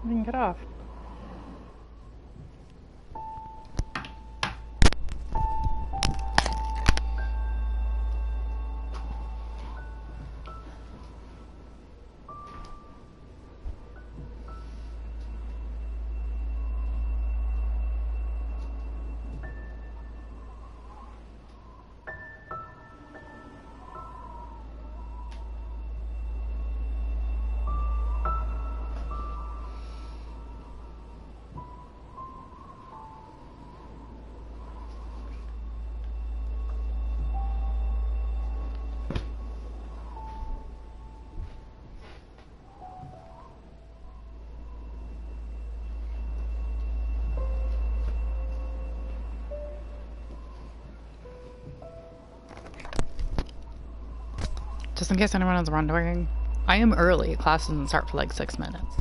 We can get off. Just in case anyone is wondering, I am early. Class doesn't start for like 6 minutes.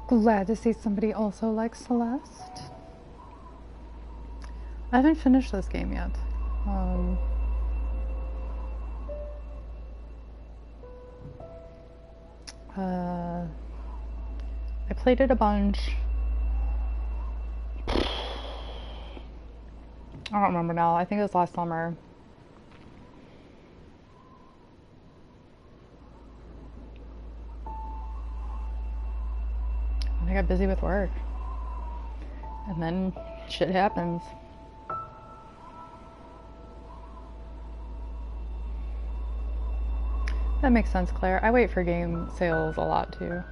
Glad to see somebody also likes Celeste. I haven't finished this game yet. I played it a bunch. I don't remember now. I think it was last summer. I got busy with work. And then shit happens. That makes sense, Claire. I wait for game sales a lot too.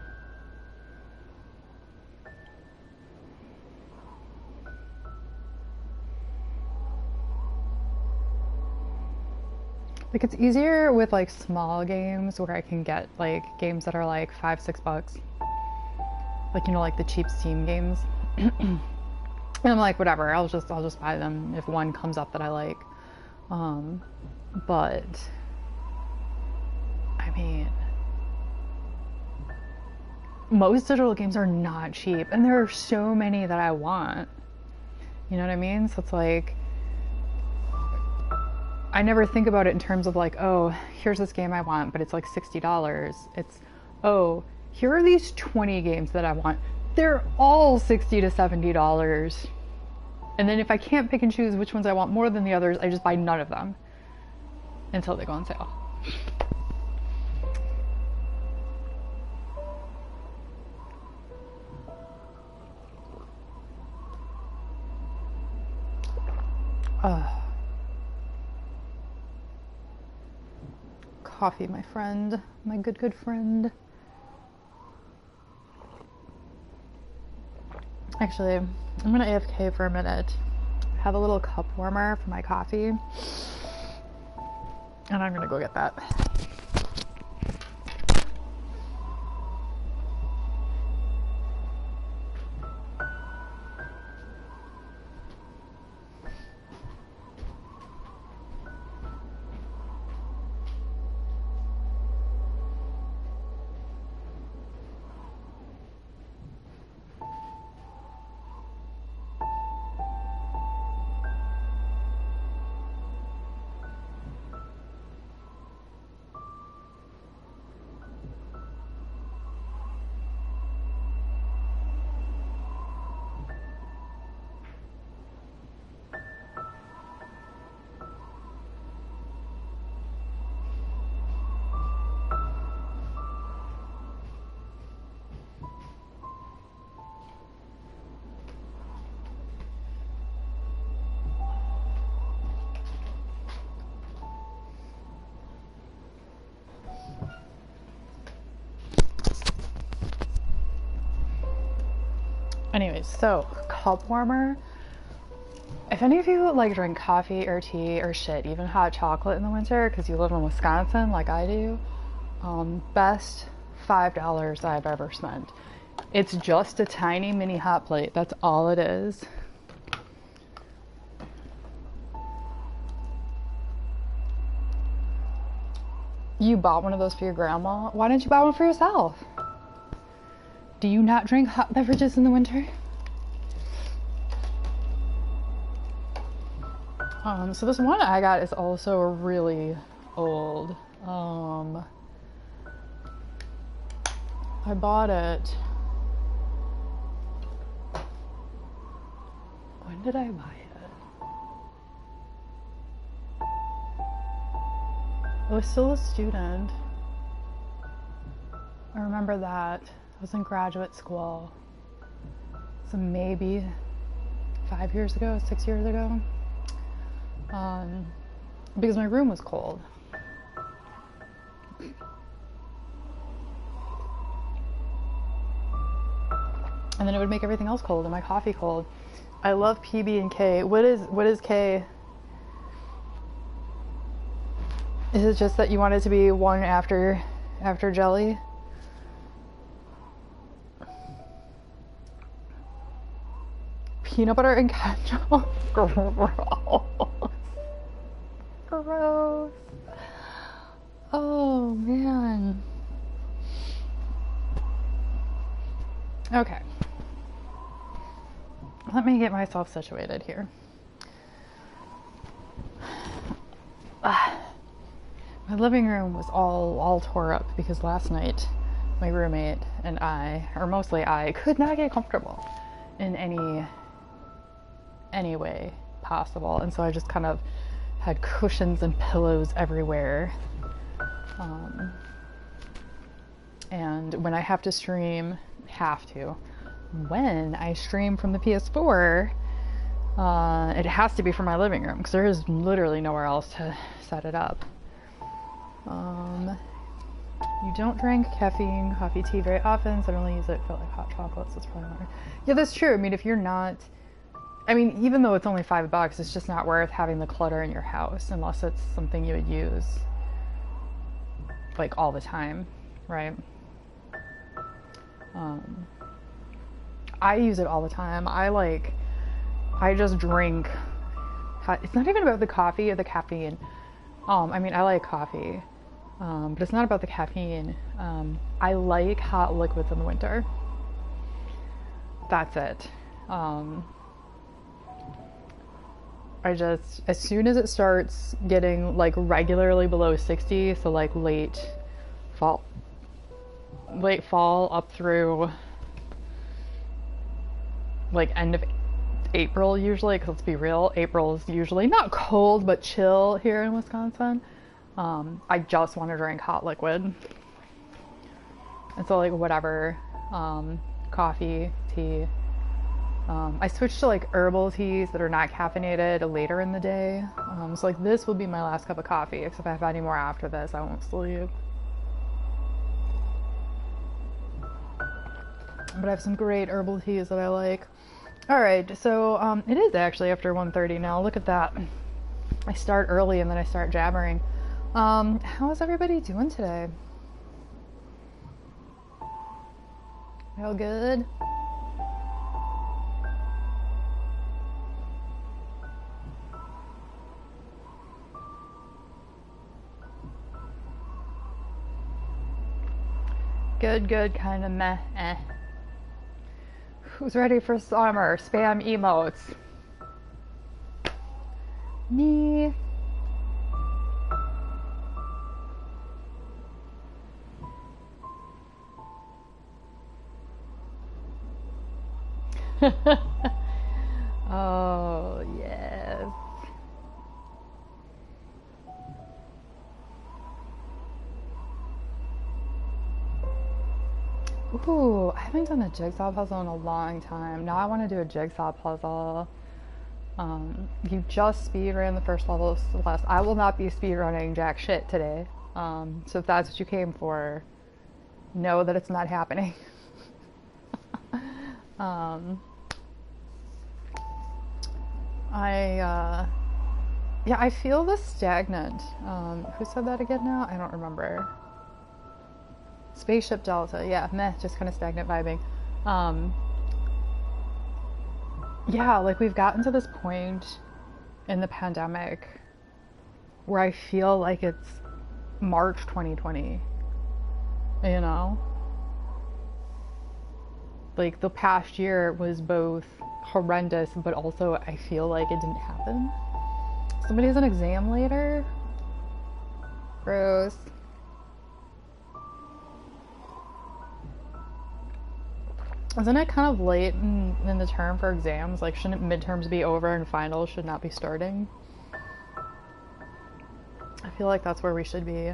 Like, it's easier with like small games where I can get like games that are like $5-6. Like, you know, like the cheap Steam games. And I'm like, whatever, I'll just buy them if one comes up that I like. But I mean, most digital games are not cheap, and there are so many that I want. You know what I mean? So it's like, I never think about it in terms of like, oh, here's this game I want, but it's like $60. It's, oh, here are these 20 games that I want. They're all $60 to $70. And then if I can't pick and choose which ones I want more than the others, I just buy none of them until they go on sale. Coffee, my friend, my good friend. Actually, I'm gonna AFK for a minute, have a little cup warmer for my coffee, and I'm gonna go get that. Anyways, so cup warmer. If any of you like drink coffee or tea or shit, even hot chocolate in the winter, because you live in Wisconsin like I do, best $5 I've ever spent. It's just a tiny mini hot plate. That's all it is. You bought one of those for your grandma? Why didn't you buy one for yourself? Do you not drink hot beverages in the winter? So this one I got is also really old. I bought it. When did I buy it? I was still a student. I remember that. I was in graduate school. So maybe 5 years ago, 6 years ago. Because my room was cold. And then it would make everything else cold and my coffee cold. I love PB and K. What is K? Is it just that you want it to be one after jelly? Peanut butter and ketchup? Gross. Gross. Oh man. Okay. Let me get myself situated here. My living room was all tore up because last night my roommate and I, or mostly I, could not get comfortable in any way possible, and so I just kind of had cushions and pillows everywhere. And when I have to stream, when I stream from the PS4, it has to be from my living room because there is literally nowhere else to set it up. You don't drink caffeine, coffee, tea very often, so I only use it for like hot chocolates. That's probably more. Yeah, that's true. I mean, if you're not, even though it's only $5, it's just not worth having the clutter in your house unless it's something you would use like all the time, right? I use it all the time. I just drink. It's not even about the coffee or the caffeine. I like coffee. But it's not about the caffeine. I like hot liquids in the winter. That's it. I just, as soon as it starts getting like regularly below 60, so like late fall up through like end of April usually, because let's be real, April is usually not cold but chill here in Wisconsin. I just want to drink hot liquid. And so like whatever, coffee, tea. I switched to like herbal teas that are not caffeinated later in the day. So like this will be my last cup of coffee, except if I have any more after this, I won't sleep. But I have some great herbal teas that I like. Alright, so it is actually after 1:30 now. Look at that. I start early and then I start jabbering. How is everybody doing today? All good? Good, kind of meh, eh. Who's ready for summer? Spam emotes. Me. Oh, yes. Ooh, I haven't done a jigsaw puzzle in a long time. Now I want to do a jigsaw puzzle. You just speed ran the first level of Celeste. I will not be speed running jack shit today. So if that's what you came for, know that it's not happening. Yeah, I feel this stagnant. Who said that again now? I don't remember. Spaceship Delta, yeah, meh, just kind of stagnant vibing. Yeah, like we've gotten to this point in the pandemic where I feel like it's March 2020, you know? Like the past year was both horrendous, but also I feel like it didn't happen. Somebody has an exam later? Gross. Isn't it kind of late in the term for exams? Like, shouldn't midterms be over and finals should not be starting? I feel like that's where we should be.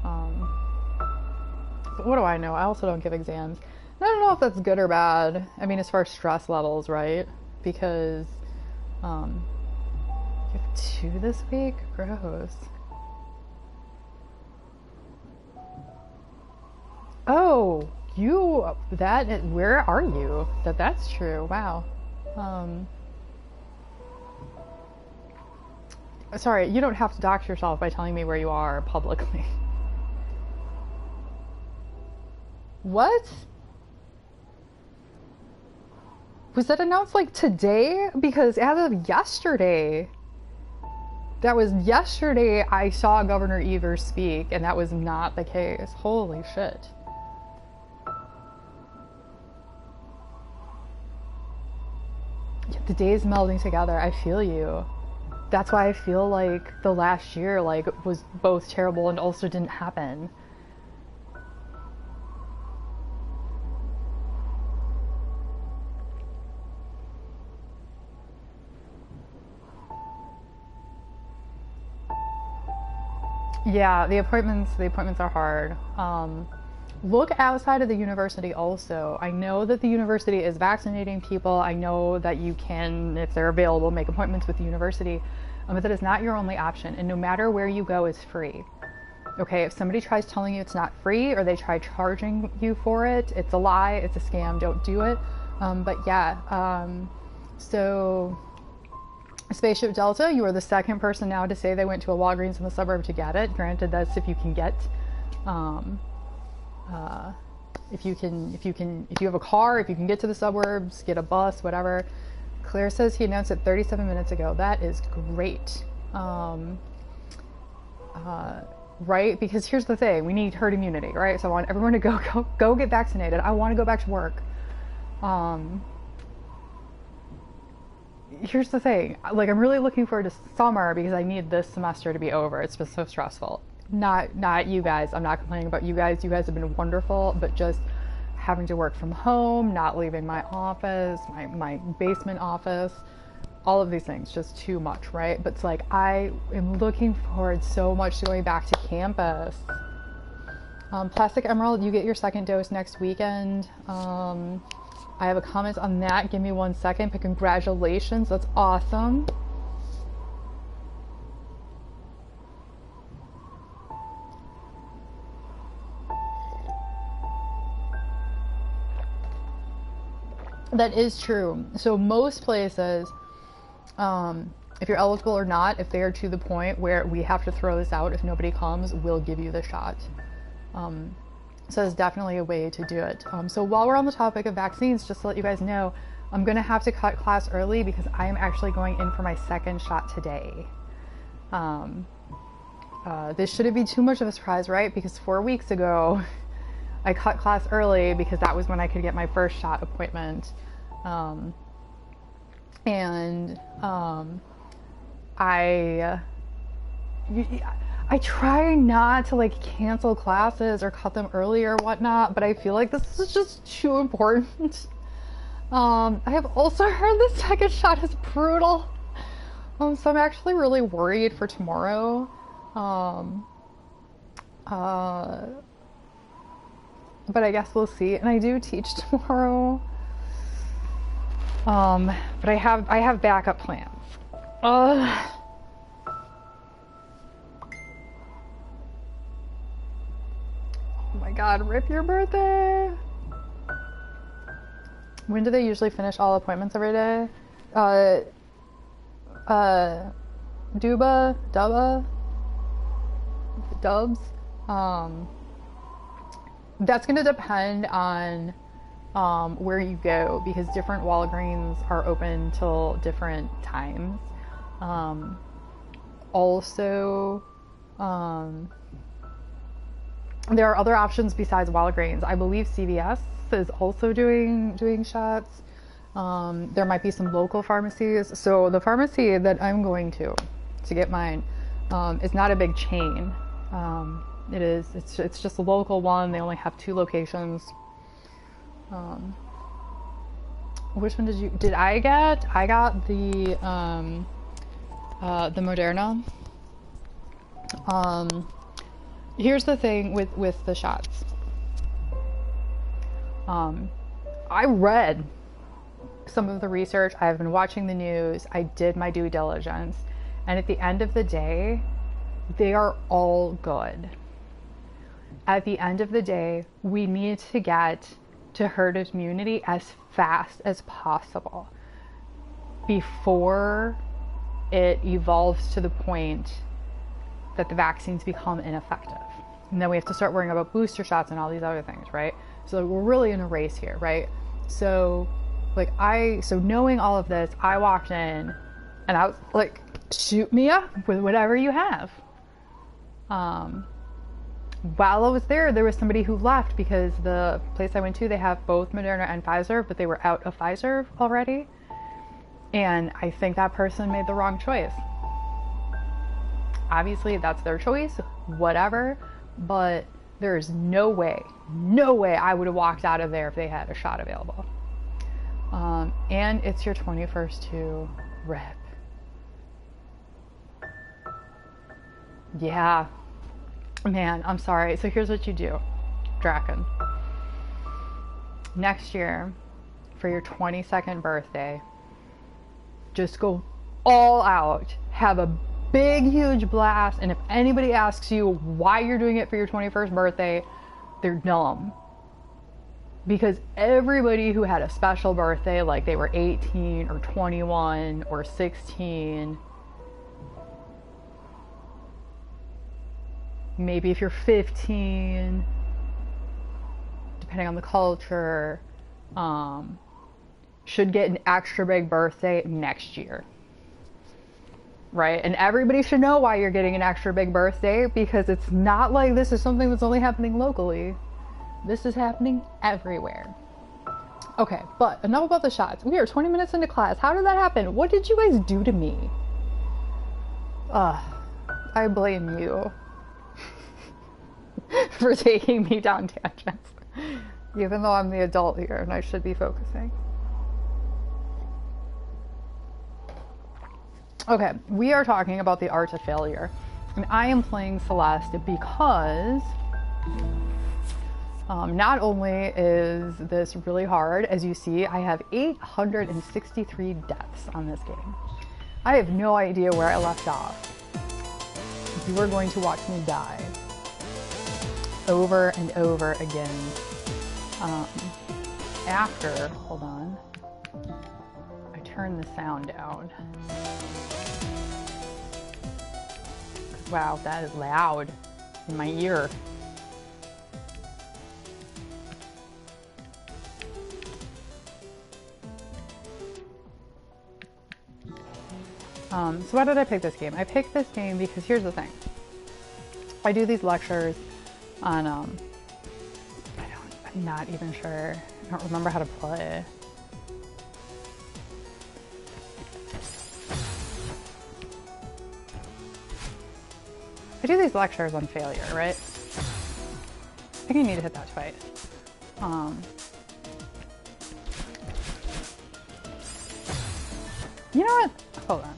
But what do I know? I also don't give exams. And I don't know if that's good or bad. I mean, as far as stress levels, right? Because, you have 2 this week? Gross. Oh! Where are you? That's true. Wow. Sorry, you don't have to dox yourself by telling me where you are publicly. What? Was that announced like today? Because as of yesterday, I saw Governor Evers speak, and that was not the case. Holy shit. The days melding together, I feel you. That's why I feel like the last year was both terrible and also didn't happen. Yeah, the appointments are hard. Look outside of the university also. I know that the university is vaccinating people. I know that you can, if they're available, make appointments with the university. But that is not your only option. And no matter where you go, it's free. Okay, if somebody tries telling you it's not free or they try charging you for it, it's a lie, it's a scam, don't do it. But yeah, so Spaceship Delta, you are the second person now to say they went to a Walgreens in the suburb to get it. Granted, that's if you can get, if you have a car, if you can get to the suburbs, get a bus, whatever. Claire says he announced it 37 minutes ago. That is great. right? Because here's the thing, we need herd immunity, right? So I want everyone to go get vaccinated. I want to go back to work. Here's the thing, like, I'm really looking forward to summer because I need this semester to be over. It's been so stressful. Not you guys. I'm not complaining about you guys. You guys have been wonderful, but just having to work from home, not leaving my office, my basement office, all of these things, just too much, right? But it's like, I am looking forward so much to going back to campus. Plastic Emerald, you get your second dose next weekend. I have a comment on that. Give me 1 second, but congratulations. That's awesome. That is true. So most places, if you're eligible or not, if they are to the point where we have to throw this out if nobody comes, we'll give you the shot. So it's definitely a way to do it. So while we're on the topic of vaccines, just to let you guys know, I'm going to have to cut class early because I am actually going in for my second shot today. This shouldn't be too much of a surprise, right? Because 4 weeks ago, I cut class early because that was when I could get my first shot appointment. I try not to like cancel classes or cut them early or whatnot, but I feel like this is just too important. I have also heard the second shot is brutal. So I'm actually really worried for tomorrow. But I guess we'll see. And I do teach tomorrow. But I have backup plans. Oh my god, rip your birthday. When do they usually finish all appointments every day? Dubs. That's gonna depend on where you go, because different Walgreens are open till different times. Also, there are other options besides Walgreens. I believe CVS is also doing shots. There might be some local pharmacies. So the pharmacy that I'm going to get mine is not a big chain. It's just a local one. They only have 2 locations. Which one did I get? I got the Moderna. Here's the thing with the shots. I read some of the research. I've been watching the news. I did my due diligence. And at the end of the day, they are all good. At the end of the day, we need to get to herd immunity as fast as possible before it evolves to the point that the vaccines become ineffective. And then we have to start worrying about booster shots and all these other things, right? So we're really in a race here, right? So knowing all of this, I walked in and I was like, shoot me up with whatever you have. While I was there was somebody who left because the place I went to, they have both Moderna and Pfizer, but they were out of Pfizer already. And I think that person made the wrong choice. Obviously, that's their choice, whatever, but there is no way I would have walked out of there if they had a shot available. And it's your 21st to rip. Yeah. Man, I'm sorry. So here's what you do, Draken. Next year, for your 22nd birthday, just go all out. Have a big, huge blast. And if anybody asks you why you're doing it for your 21st birthday, they're dumb. Because everybody who had a special birthday, like they were 18 or 21 or 16, maybe if you're 15, depending on the culture, should get an extra big birthday next year. right? And everybody should know why you're getting an extra big birthday, because it's not like this is something that's only happening locally. This is happening everywhere. Okay, but enough about the shots. We are 20 minutes into class. How did that happen? What did you guys do to me? I blame you for taking me down tangents, even though I'm the adult here and I should be focusing. Okay, we are talking about the art of failure, and I am playing Celeste because not only is this really hard, as you see, I have 863 deaths on this game. I have no idea where I left off. You are going to watch me die over and over again. Hold on, I turn the sound down. Wow, that is loud in my ear. So why did I pick this game? I picked this game because here's the thing. I do these lectures on, I'm not even sure. I don't remember how to play. I do these lectures on failure, right? I think I need to hit that twice. You know what? Hold on.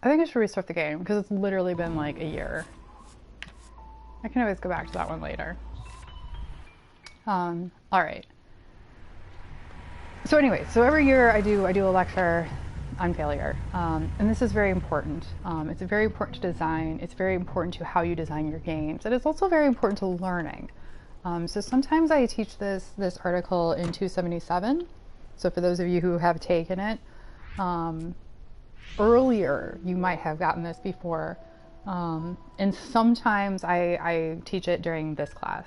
I think I should restart the game because it's literally been like a year. I can always go back to that one later. All right. So anyway, so every year I do a lecture on failure, and this is very important. It's very important to design. It's very important to how you design your games. And it's also very important to learning. So sometimes I teach this article in 277. So for those of you who have taken it, earlier you might have gotten this before. And sometimes I teach it during this class.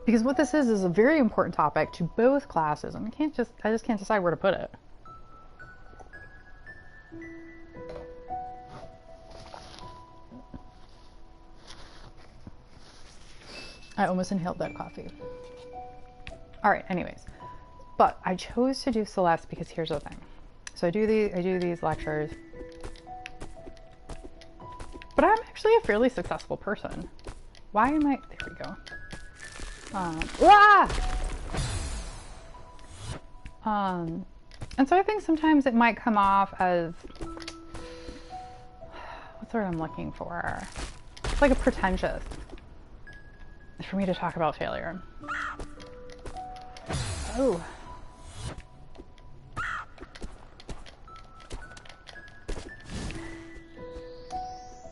Because what this is a very important topic to both classes, and I just can't decide where to put it. I almost inhaled that coffee. All right, anyways, but I chose to do Celeste because here's the thing. So I do these lectures, but I'm actually a fairly successful person. Why am I? There we go. And so I think sometimes it might come off as, what's the word I'm looking for? It's like a pretentious for me to talk about failure. Oh.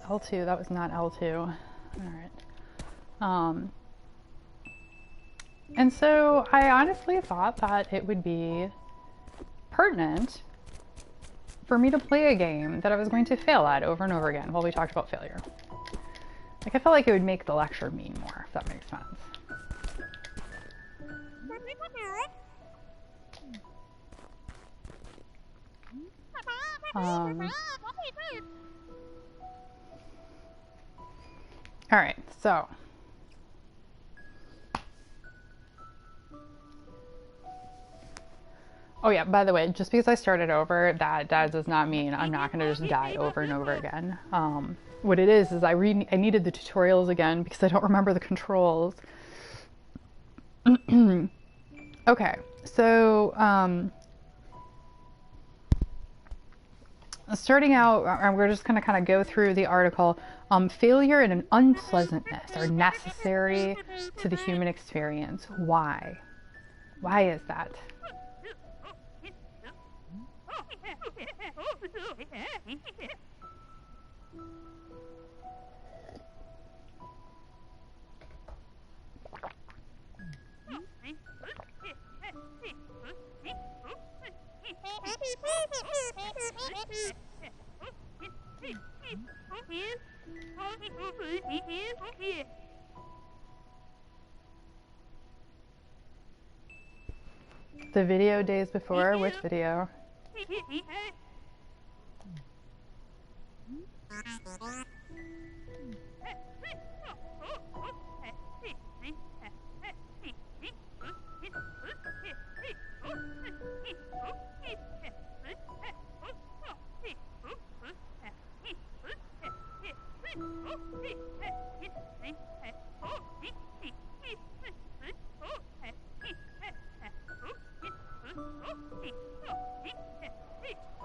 L2, that was not L2. All right. And so I honestly thought that it would be pertinent for me to play a game that I was going to fail at over and over again while we talked about failure. Like, I felt like it would make the lecture mean more, if that makes sense. All right, so oh yeah, by the way, just because I started over, that does not mean I'm not going to just die over and over again. What it is I needed the tutorials again because I don't remember the controls. Okay, so starting out, we're just going to kind of go through the article. Failure and unpleasantness are necessary to the human experience. Why? Why is that? The video days before? Which video?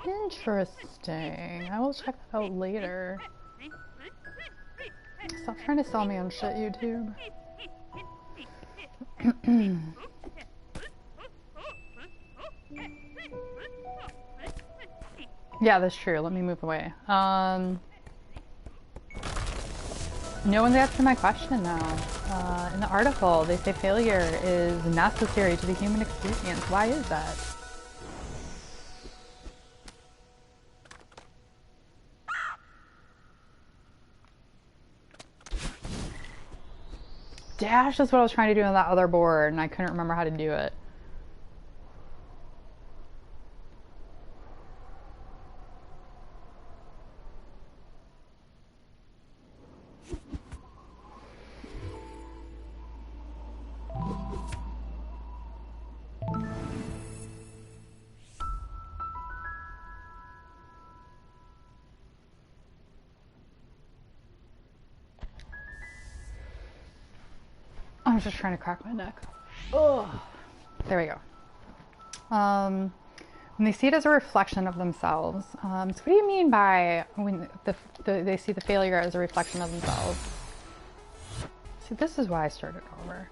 Interesting. I will check that out later. Stop trying to sell me on shit, YouTube. Yeah, that's true. Let me move away. No one's answering my question now. In the article, they say failure is necessary to the human experience. Why is that? Dash is what I was trying to do on that other board, and I couldn't remember how to do it. I'm just trying to crack my neck. Oh, there we go. When they see it as a reflection of themselves. So what do you mean by when they see the failure as a reflection of themselves? See, this is why I started over.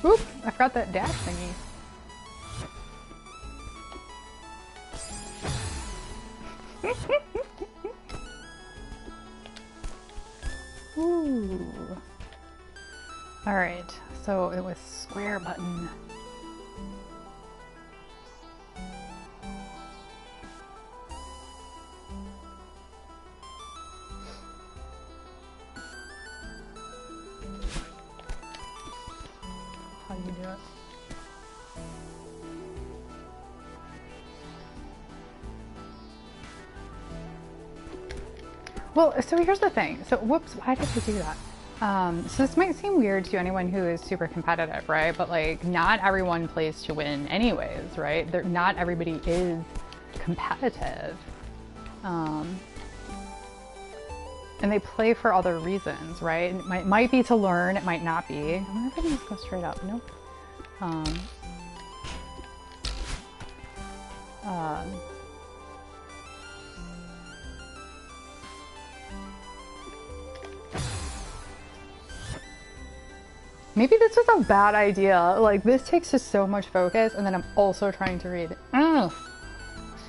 Oop, I forgot that dash thingy. Ooh. All right, so it was square button. How do you do it? Well, so here's the thing. So, whoops, why did I do that? So this might seem weird to anyone who is super competitive, right? But like, not everyone plays to win anyways, right? Not everybody is competitive. And they play for other reasons, right? It might be to learn, it might not be. I wonder if I can just go straight up. Nope. Maybe this was a bad idea. Like, this takes just so much focus, and then I'm also trying to read.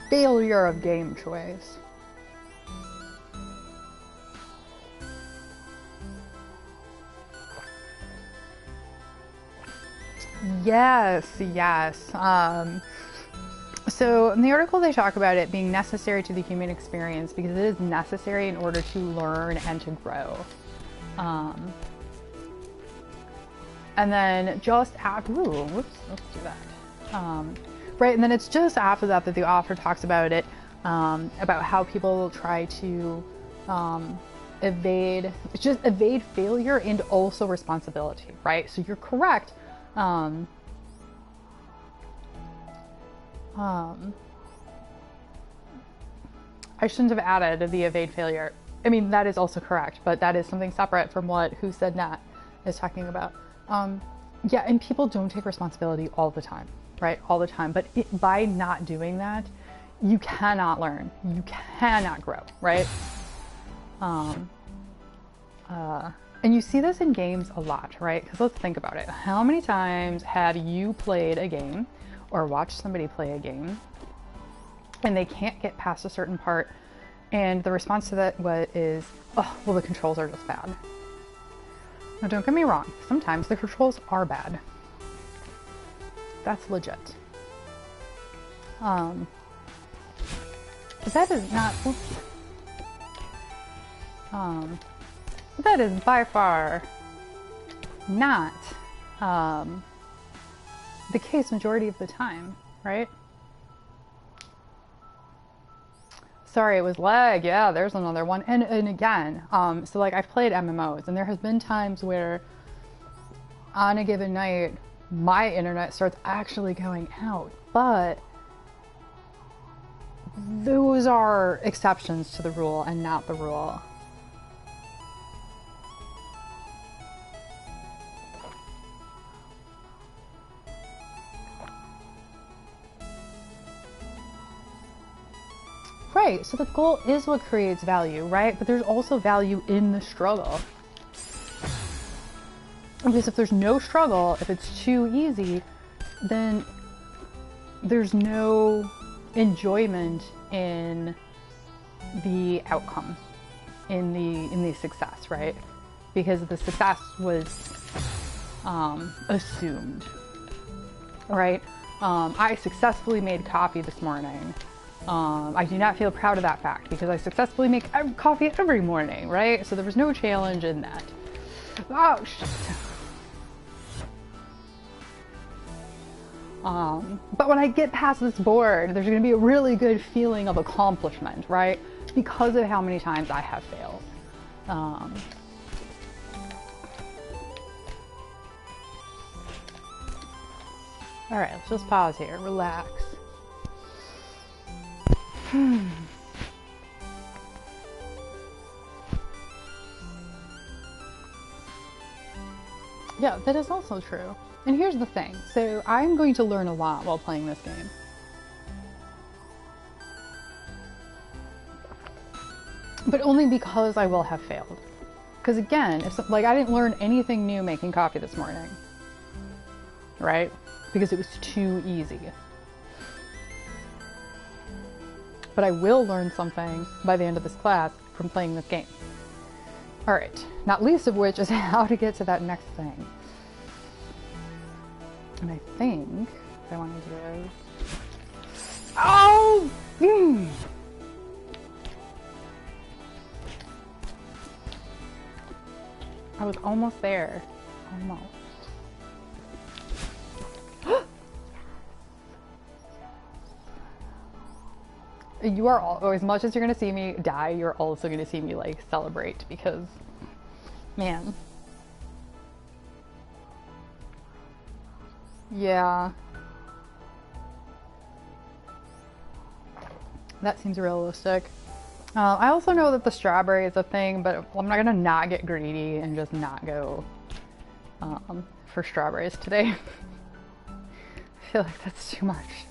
Failure of game choice. Yes, yes. So in the article they talk about it being necessary to the human experience because it is necessary in order to learn and to grow. And then just after, let's do that. Right, and then it's just after that that the author talks about it, about how people try to evade failure and also responsibility, right? So you're correct. I shouldn't have added the evade failure. I mean, that is also correct, but that is something separate from what Who Said Nat is talking about. Yeah, and people don't take responsibility all the time, right? All the time. But by not doing that, you cannot learn. You cannot grow, right? And you see this in games a lot, right? Because let's think about it. How many times have you played a game or watched somebody play a game and they can't get past a certain part and the response to that is, oh, well, the controls are just bad. Now, don't get me wrong. Sometimes the controls are bad. That's legit. But that is not, that is by far not the case majority of the time, right? Sorry, it was lag. Yeah, there's another one. And again, so like I've played MMOs, and there has been times where on a given night, my internet starts actually going out, but those are exceptions to the rule and not the rule. Right, so the goal is what creates value, right? But there's also value in the struggle. Because if there's no struggle, if it's too easy, then there's no enjoyment in the outcome, in the success, right? Because the success was assumed, right? I successfully made coffee this morning. I do not feel proud of that fact because I successfully make coffee every morning, right? So there was no challenge in that. Oh, shit. But when I get past this board, there's going to be a really good feeling of accomplishment, right? Because of how many times I have failed. All right, let's just pause here, relax. Yeah, that is also true. And here's the thing. So I'm going to learn a lot while playing this game. But only because I will have failed. Because again, if, like, I didn't learn anything new making coffee this morning. Right? Because it was too easy. But I will learn something by the end of this class from playing this game. Alright, not least of which is how to get to that next thing. And I think what I want to do is... Oh! I was almost there. Almost. You are all, as much as you're gonna see me die, you're also gonna see me like celebrate because, man. Yeah. That seems realistic. I also know that the strawberry is a thing, but I'm not gonna not get greedy and just not go for strawberries today. I feel like that's too much.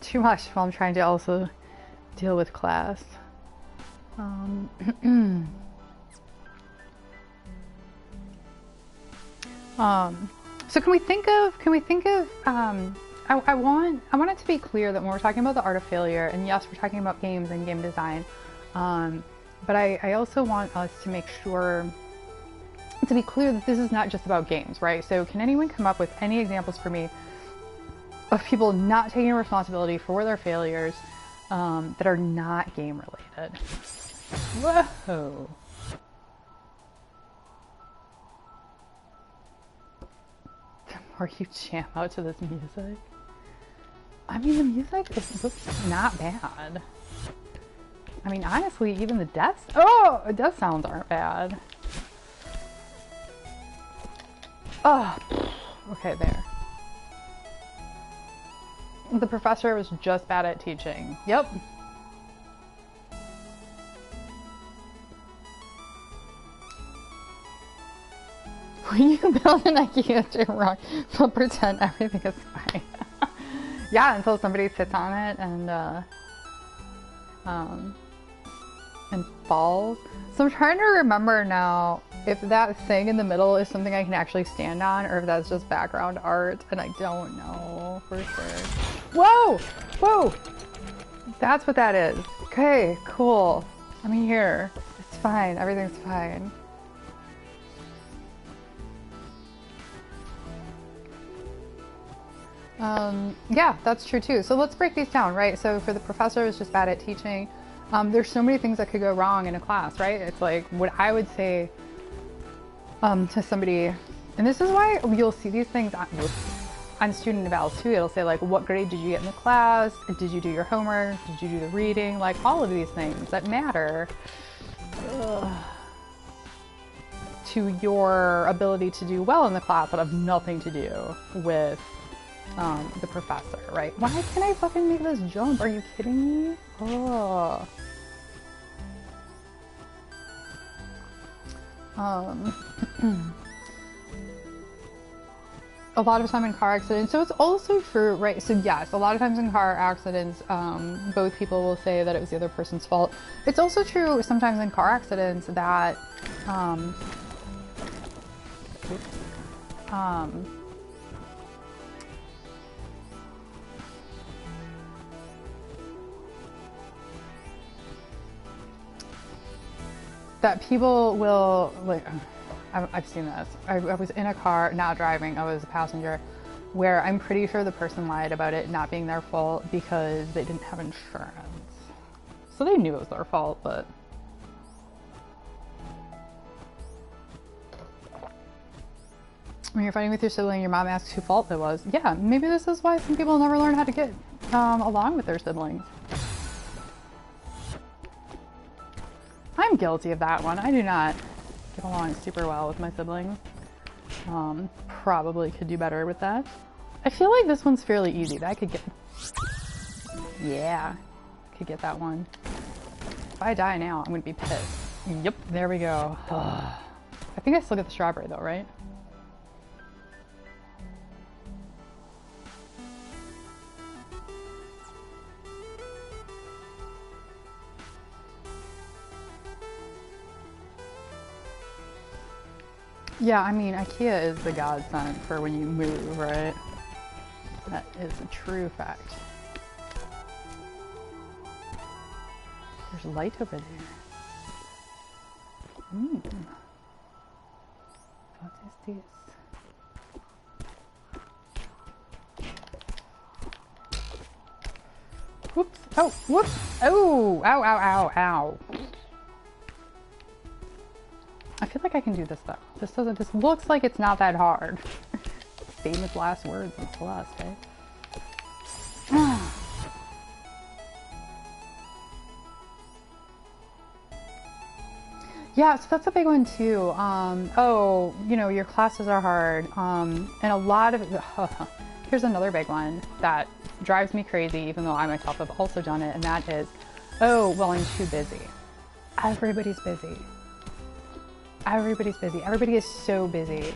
Too much while I'm trying to also deal with class. So can we think of, I want it to be clear that when we're talking about the art of failure, and yes, we're talking about games and game design, but I also want us to make sure to be clear that this is not just about games, right? So can anyone come up with any examples for me of people not taking responsibility for their failures that are not game related? Whoa. The more you jam out to this music. I mean, the music looks not bad. I mean, honestly, even the death sounds aren't bad. Oh, okay, there. The professor was just bad at teaching. Yep. When you build an IKEA wrong, they'll pretend everything is fine. Yeah, until somebody sits on it and falls. So I'm trying to remember now if that thing in the middle is something I can actually stand on or if that's just background art, and I don't know for sure. Whoa! Whoa! That's what that is. Okay, cool. I'm here. It's fine. Everything's fine. Yeah, that's true too. So let's break these down, right? So for the professor who's just bad at teaching, there's so many things that could go wrong in a class, right? It's like what I would say to somebody, and this is why you'll see these things on student evals too. It'll say like, what grade did you get in the class? Did you do your homework? Did you do the reading? Like all of these things that matter to your ability to do well in the class that have nothing to do with the professor, right? Why can't I fucking make this jump? Are you kidding me? Oh. A lot of time in car accidents. So it's also true, right? So yes, a lot of times in car accidents, both people will say that it was the other person's fault. It's also true sometimes in car accidents that that people will, like, I've seen this. I was in a car, not driving, I was a passenger, where I'm pretty sure the person lied about it not being their fault because they didn't have insurance. So they knew it was their fault, but... When you're fighting with your sibling, your mom asks whose fault it was. Yeah, maybe this is why some people never learn how to get along with their siblings. I'm guilty of that one. I do not get along super well with my siblings. Probably could do better with that. I feel like this one's fairly easy. That I could get... Yeah, could get that one. If I die now, I'm gonna be pissed. Yep, there we go. I think I still get the strawberry though, right? Yeah, I mean, IKEA is the godsend for when you move, right? That is a true fact. There's light over there. What is this? Whoops. Oh, whoops. Oh, ow, ow, ow, ow. I feel like I can do this though. This looks like it's not that hard. Famous last words in Celeste, eh? Yeah, so that's a big one too. Oh, you know, your classes are hard. And a lot of here's another big one that drives me crazy, even though I myself have also done it, and that is, oh, well, I'm too busy. Everybody's busy. Everybody's busy. Everybody is so busy.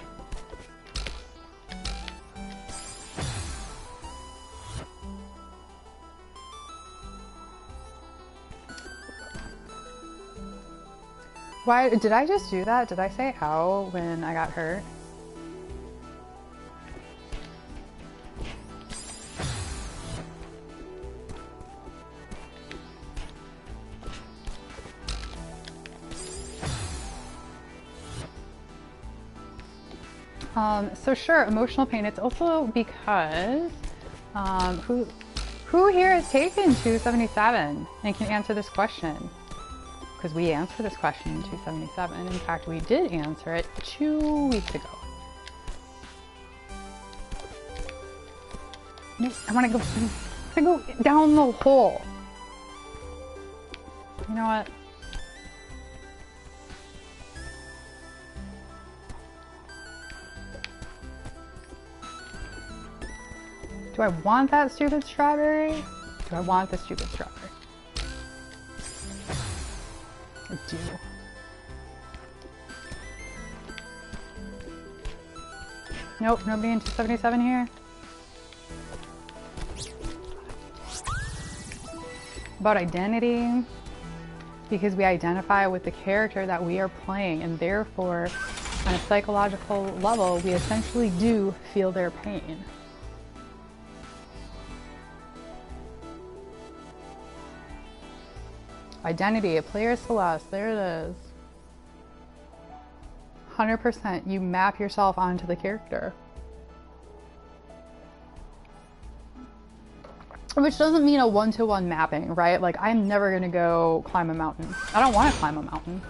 Why did I just do that? Did I say ow when I got hurt? So sure, emotional pain. It's also because who here has taken 277 and can answer this question? Because we answered this question in 277. In fact, we did answer it 2 weeks ago. No, I want to go down the hole. You know what? Do I want that stupid strawberry? Do I want the stupid strawberry? I do. Nope, nobody in 277 here. About identity, because we identify with the character that we are playing, and therefore, on a psychological level, we essentially do feel their pain. Identity, a player Celeste, there it is. 100%, you map yourself onto the character. Which doesn't mean a one-to-one mapping, right? Like, I'm never gonna go climb a mountain. I don't want to climb a mountain.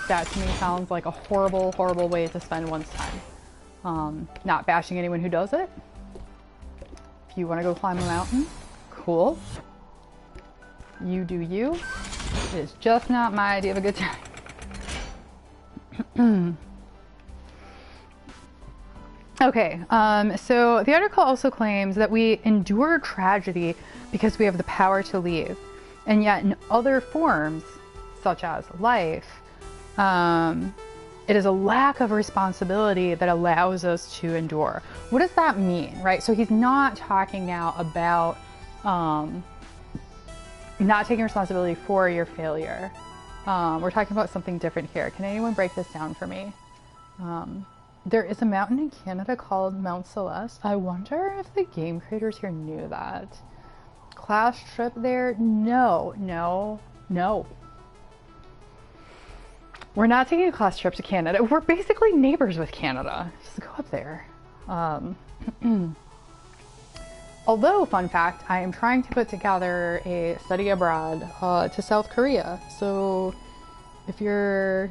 That to me sounds like a horrible, horrible way to spend one's time. Not bashing anyone who does it. If you want to go climb a mountain, cool. You do you. It is just not my idea of a good time. Okay, so the article also claims that we endure tragedy because we have the power to leave. And yet in other forms, such as life, it is a lack of responsibility that allows us to endure. What does that mean, right? So he's not talking now about not taking responsibility for your failure. We're talking about something different here. Can anyone break this down for me? There is a mountain in Canada called Mount Celeste. I wonder if the game creators here knew that. Class trip there? No, no, no. We're not taking a class trip to Canada. We're basically neighbors with Canada. Just go up there. Although, fun fact, I am trying to put together a study abroad to South Korea. So if you're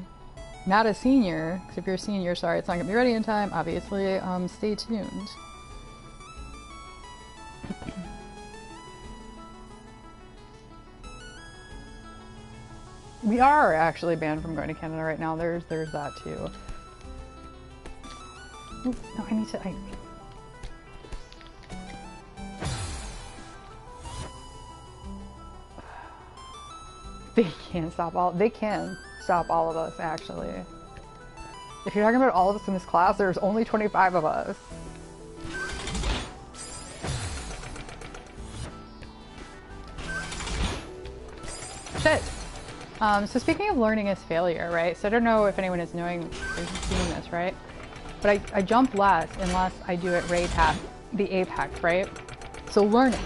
not a senior, because if you're a senior, sorry, it's not going to be ready in time, obviously, stay tuned. We are actually banned from going to Canada right now. There's that too. Oops, no, I need to... They can't stop all... They can stop all of us, actually. If you're talking about all of us in this class, there's only 25 of us. Shit. So speaking of learning is failure, right? So I don't know if anyone is seeing this, right? But I jump less unless I do it right at the apex, right? So learning.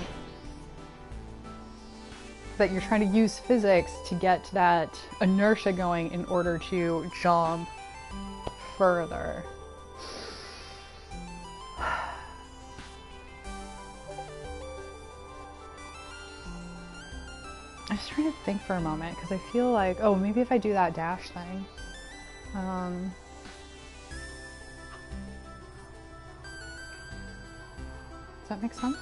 That you're trying to use physics to get that inertia going in order to jump further. I'm just trying to think for a moment because I feel like, oh, maybe if I do that dash thing. Does that make sense?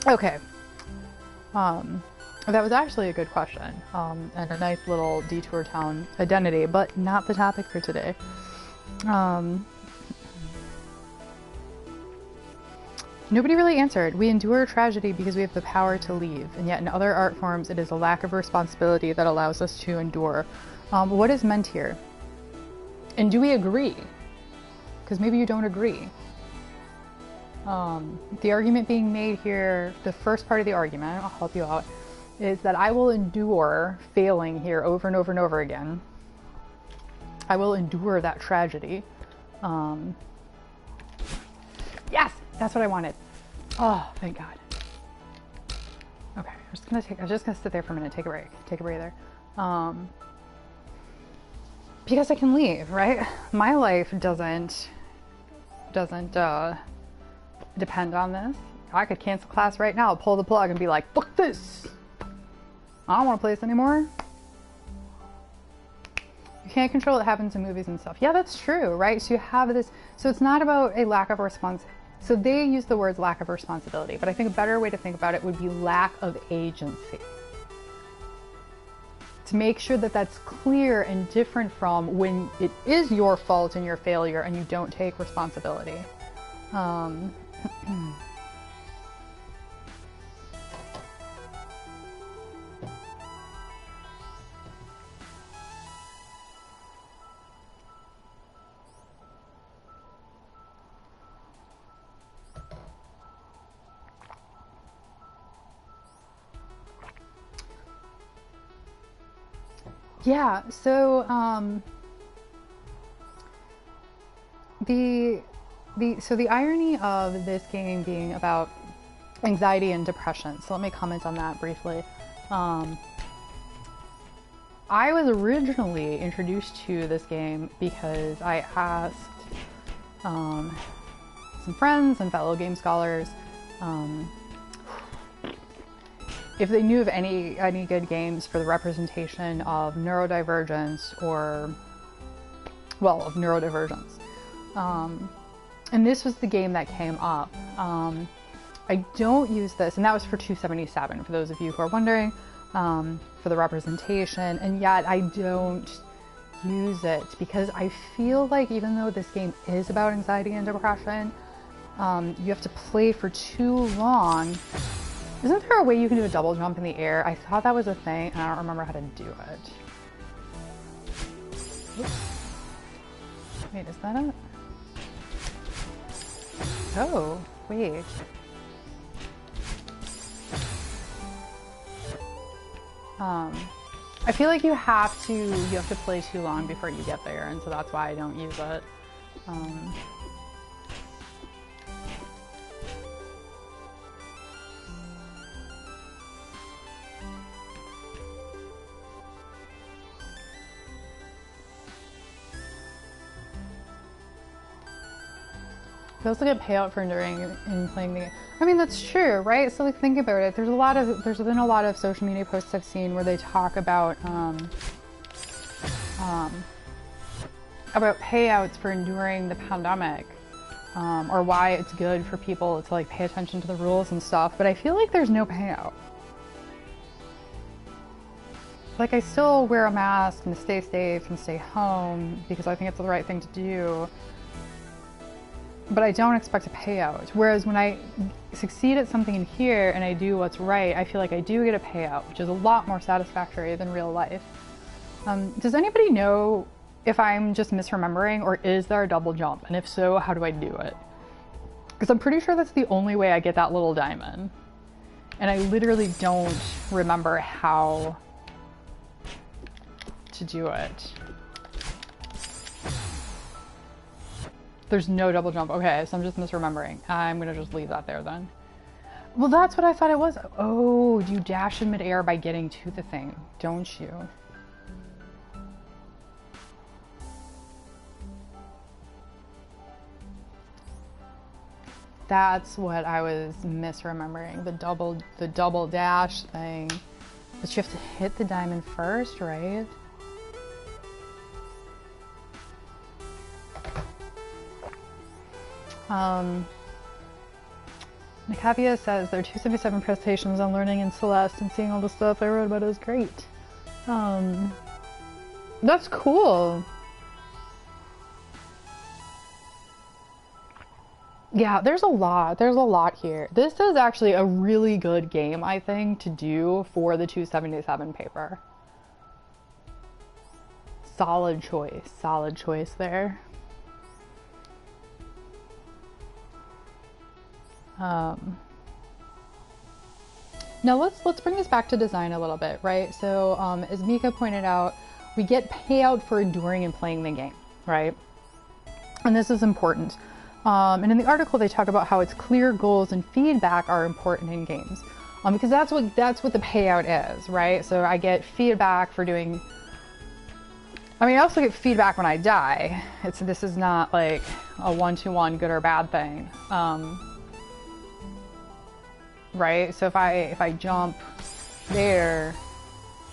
Okay. That was actually a good question, and a nice little detour town identity, but not the topic for today. Nobody really answered. We endure tragedy because we have the power to leave, and yet in other art forms it is a lack of responsibility that allows us to endure. What is meant here? And do we agree? Because maybe you don't agree. The argument being made here, the first part of the argument, I'll help you out, is that I will endure failing here over and over and over again. I will endure that tragedy. Yes! That's what I wanted. Oh, thank God. Okay, I'm just gonna sit there for a minute, take a break, take a breather. Because I can leave, right? My life doesn't depend on this. I could cancel class right now, pull the plug and be like, fuck this! I don't want to play this anymore. You can't control what happens in movies and stuff. Yeah, that's true, right? So you have this, so it's not about a lack of so they use the words lack of responsibility, but I think a better way to think about it would be lack of agency. To make sure that that's clear and different from when it is your fault and your failure and you don't take responsibility. Yeah, so the irony of this game being about anxiety and depression. So let me comment on that briefly. I was originally introduced to this game because I asked some friends and fellow game scholars if they knew of any good games for the representation of neurodivergence or, well, of neurodivergence. And this was the game that came up. I don't use this, and that was for 277, for those of you who are wondering, for the representation, and yet I don't use it because I feel like even though this game is about anxiety and depression, you have to play for too long. Isn't there a way you can do a double jump in the air? I thought that was a thing, and I don't remember how to do it. Oops. Wait, is that it? Oh, wait. I feel like you have to play too long before you get there, and so that's why I don't use it. You also get payout for enduring and playing the game. I mean, that's true, right? So like, think about it. There's been a lot of social media posts I've seen where they talk about payouts for enduring the pandemic, or why it's good for people to like pay attention to the rules and stuff. But I feel like there's no payout. Like, I still wear a mask and stay safe and stay home because I think it's the right thing to do. But I don't expect a payout. Whereas when I succeed at something in here and I do what's right, I feel like I do get a payout, which is a lot more satisfactory than real life. Does anybody know if I'm just misremembering, or is there a double jump? And if so, how do I do it? Because I'm pretty sure that's the only way I get that little diamond. And I literally don't remember how to do it. There's no double jump. Okay, so I'm just misremembering. I'm gonna just leave that there then. Well, that's what I thought it was. Oh, you dash in midair by getting to the thing, don't you? That's what I was misremembering. The double dash thing. But you have to hit the diamond first, right? Nicavia says there are 277 presentations on learning in Celeste, and seeing all the stuff I wrote about it was great. That's cool. Yeah, there's a lot here. This is actually a really good game, I think, to do for the 277 paper. Solid choice there. Now let's bring this back to design a little bit, right? So as Mika pointed out, we get payout for enduring and playing the game, right? And this is important. And in the article they talk about how it's clear goals and feedback are important in games, because that's what the payout is, right? So I get feedback for doing. I mean, I also get feedback when I die. This is not like a one-to-one good or bad thing. Right? So if I jump there,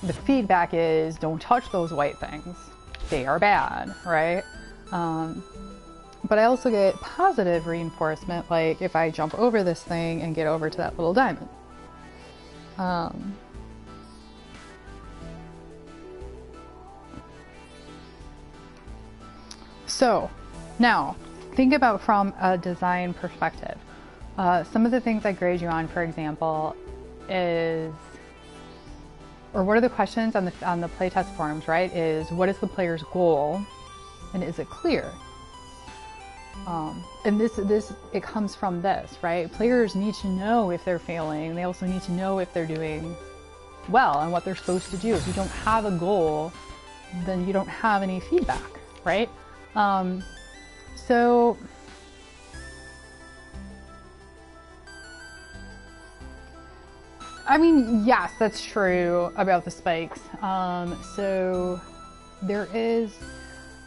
the feedback is don't touch those white things. They are bad, right? But I also get positive reinforcement, like if I jump over this thing and get over to that little diamond. So now think about from a design perspective. Some of the things I grade you on, for example, is, or what are the questions on the playtest forums, right? Is what is the player's goal, and is it clear? And this it comes from this, right? Players need to know if they're failing. They also need to know if they're doing well and what they're supposed to do. If you don't have a goal, then you don't have any feedback, right? So I mean, yes, that's true about the spikes. So there is.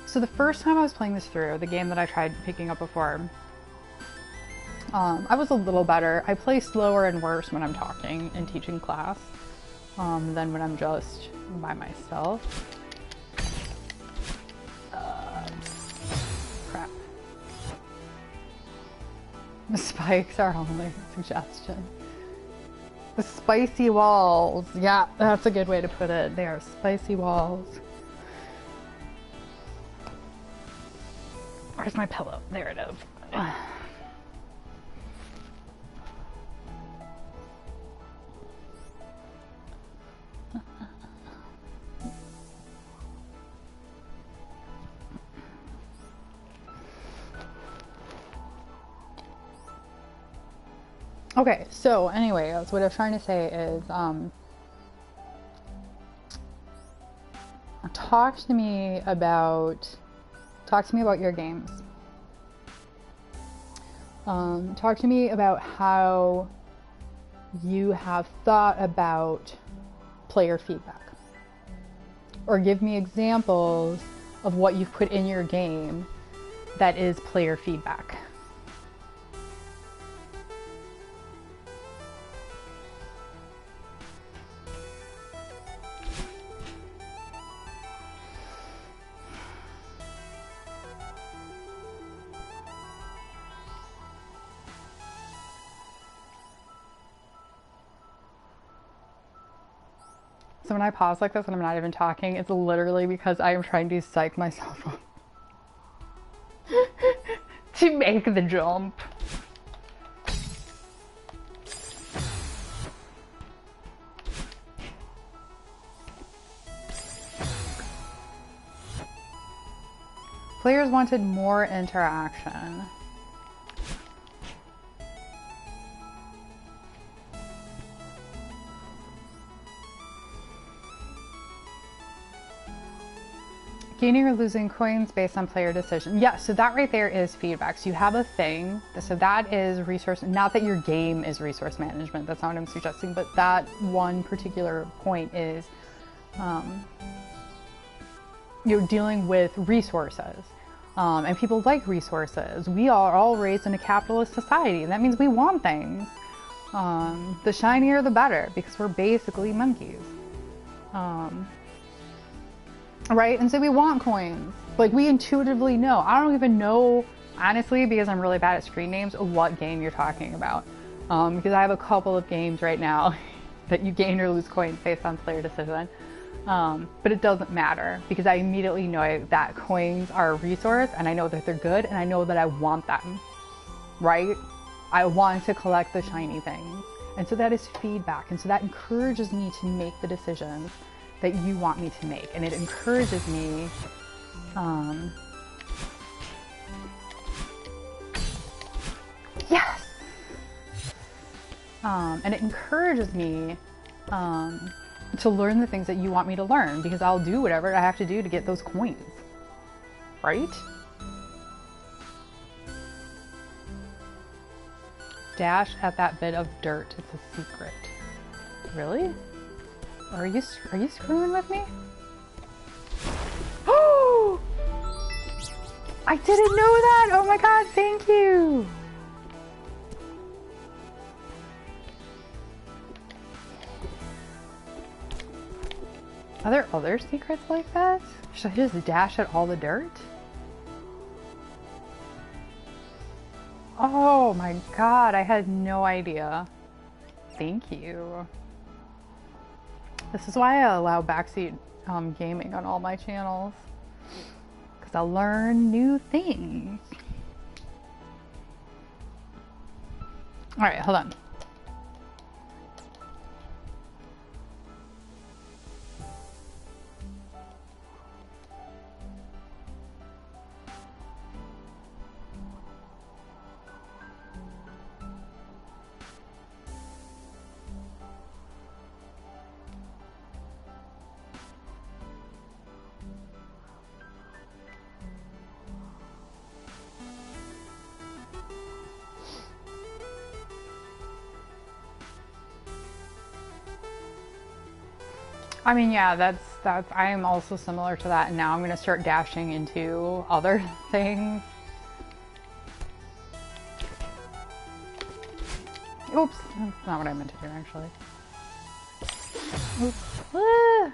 So the first time I was playing this through, the game that I tried picking up before, I was a little better. I play slower and worse when I'm talking and teaching class than when I'm just by myself. Crap. The spikes are only a suggestion. The spicy walls. Yeah, that's a good way to put it. They are spicy walls. Where's my pillow? There it is. Okay, so anyway, what I was trying to say is, talk to me about your games. Talk to me about how you have thought about player feedback, or give me examples of what you've put in your game that is player feedback. So when I pause like this and I'm not even talking, it's literally because I am trying to psych myself up to make the jump. Players wanted more interaction. Gaining or losing coins based on player decision. Yeah, so that right there is feedback. So you have a thing. So that is resource, not that your game is resource management. That's not what I'm suggesting, but that one particular point is you're dealing with resources. And people like resources. We are all raised in a capitalist society. That means we want things. The shinier the better, because we're basically monkeys. Right? And so we want coins. Like, we intuitively know. I don't even know, honestly, because I'm really bad at screen names, what game you're talking about. Because I have a couple of games right now that you gain or lose coins based on player decision. But it doesn't matter, because I immediately know that coins are a resource, and I know that they're good, and I know that I want them. Right? I want to collect the shiny things. And so that is feedback. And so that encourages me to make the decisions that you want me to make, and it encourages me yes, and it encourages me to learn the things that you want me to learn, because I'll do whatever I have to do to get those coins, right? Dash at that bit of dirt. It's a secret. Really? Are you screwing with me? Oh! I didn't know that! Oh my god, thank you! Are there other secrets like that? Should I just dash at all the dirt? Oh my god, I had no idea. Thank you. This is why I allow backseat gaming on all my channels, because I'll learn new things. All right, hold on. I mean, yeah, that's. I am also similar to that, and now I'm gonna start dashing into other things. Oops, that's not what I meant to do, actually. Oops. Ah.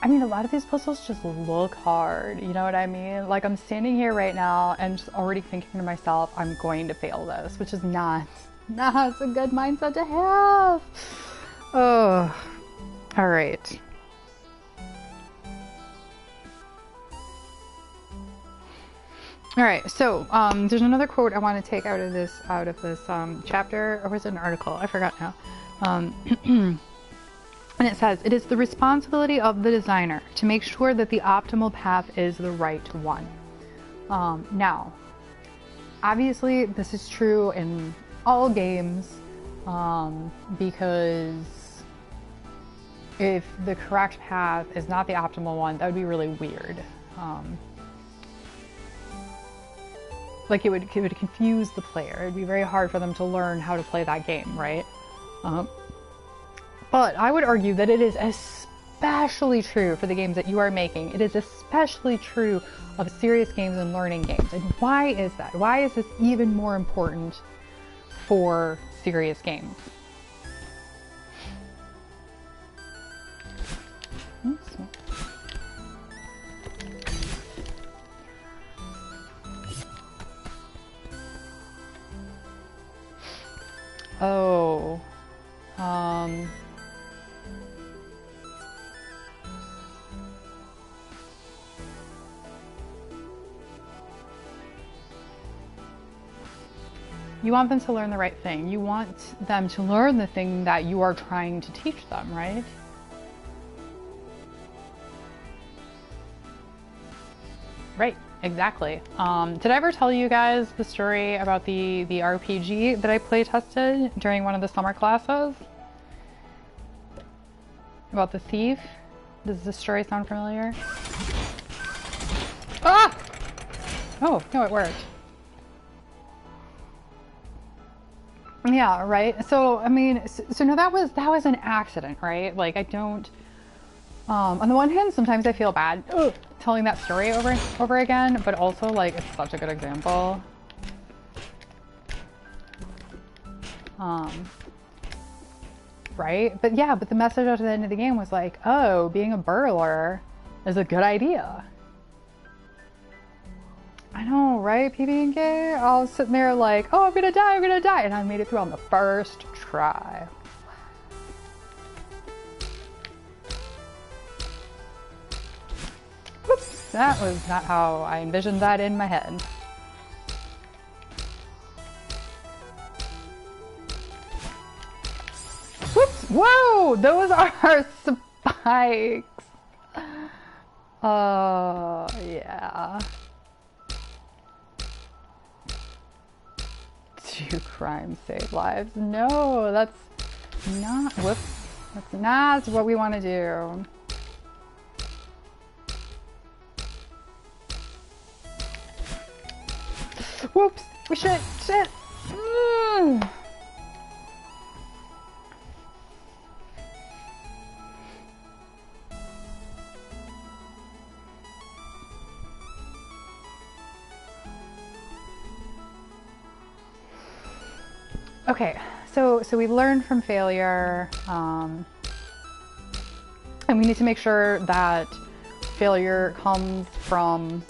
I mean, a lot of these puzzles just look hard, you know what I mean? Like, I'm standing here right now and just already thinking to myself, I'm going to fail this, which is not a good mindset to have. Oh, all right. All right, so there's another quote I want to take out of this chapter, or was it an article? I forgot now. And it says, it is the responsibility of the designer to make sure that the optimal path is the right one. Now, obviously, this is true in all games, because if the correct path is not the optimal one, that would be really weird. Like it would confuse the player. It'd be very hard for them to learn how to play that game, right? But I would argue that it is especially true for the games that you are making. It is especially true of serious games and learning games. And why is that? Why is this even more important for serious games? Oops. Oh. You want them to learn the right thing. You want them to learn the thing that you are trying to teach them, right? Right, exactly. Did I ever tell you guys the story about the RPG that I play tested during one of the summer classes? About the thief? Does this story sound familiar? Ah! Oh, no, it worked. Yeah, right. So, I mean, so no, that was an accident, right? Like, I don't, on the one hand, sometimes I feel bad telling that story over and over again, but also, like, it's such a good example. Right? But yeah, but the message at the end of the game was like, oh, being a burglar is a good idea. I know, right, PB&K? I was sitting there like, oh, I'm gonna die, and I made it through on the first try. Whoops, that was not how I envisioned that in my head. Whoops, whoa, those are spikes. Yeah. Do crimes save lives? No, that's not, whoops, that's not what we want to do. Whoops, shit. Okay, so we learned from failure, and we need to make sure that failure comes from,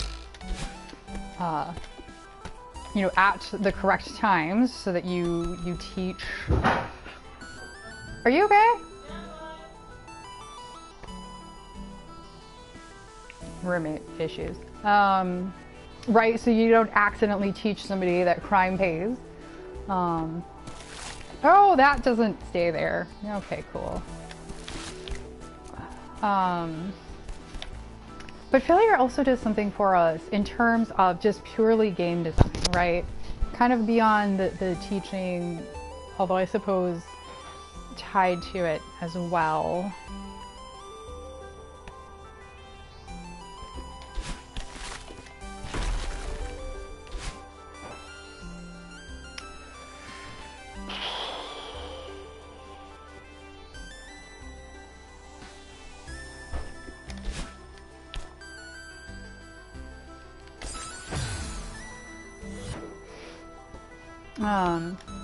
you know, at the correct times so that you teach. Are you okay? Roommate issues. Right, so you don't accidentally teach somebody that crime pays. Oh, that doesn't stay there. Okay, cool. But failure also does something for us in terms of just purely game design, right? Kind of beyond the teaching, although I suppose tied to it as well.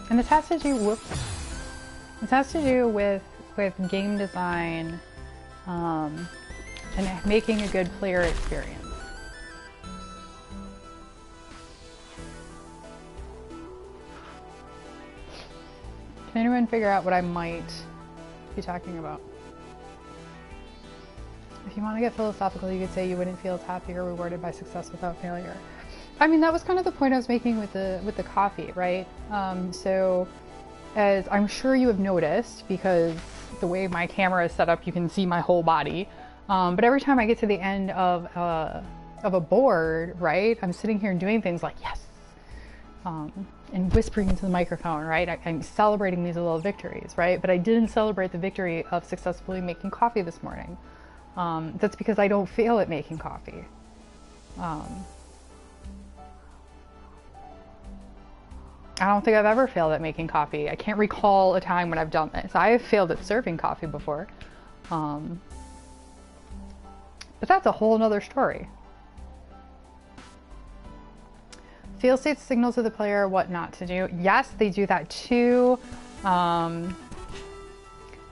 And this has to do with game design and making a good player experience. Can anyone figure out what I might be talking about? If you want to get philosophical, you could say you wouldn't feel as happy or rewarded by success without failure. I mean, that was kind of the point I was making with the coffee, right? So, as I'm sure you have noticed, because the way my camera is set up, you can see my whole body. But every time I get to the end of a board, right, I'm sitting here and doing things like yes, and whispering into the microphone, right? I'm celebrating these little victories, right? But I didn't celebrate the victory of successfully making coffee this morning. That's because I don't fail at making coffee. I don't think I've ever failed at making coffee. I can't recall a time when I've done this. I have failed at serving coffee before. But that's a whole nother story. Fail states signal to the player what not to do. Yes, they do that too. And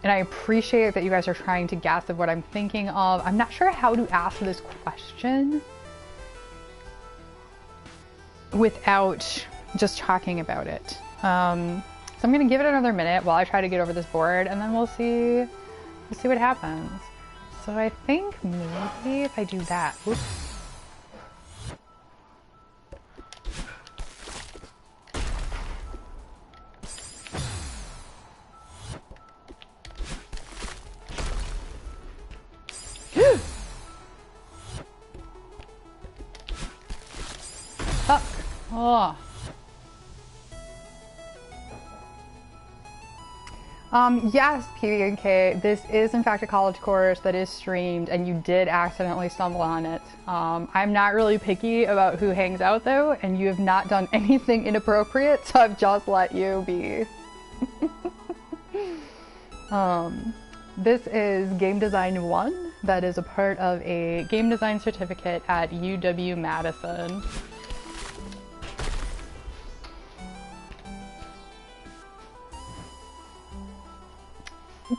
I appreciate that you guys are trying to guess of what I'm thinking of. I'm not sure how to ask this question without just talking about it. So I'm gonna give it another minute while I try to get over this board, and then we'll see what happens. So I think maybe if I do that, oops. Fuck. Oh. Yes, PB&K, this is in fact a college course that is streamed, and you did accidentally stumble on it. I'm not really picky about who hangs out though, and you have not done anything inappropriate, so I've just let you be. This is Game Design 1, that is a part of a game design certificate at UW-Madison.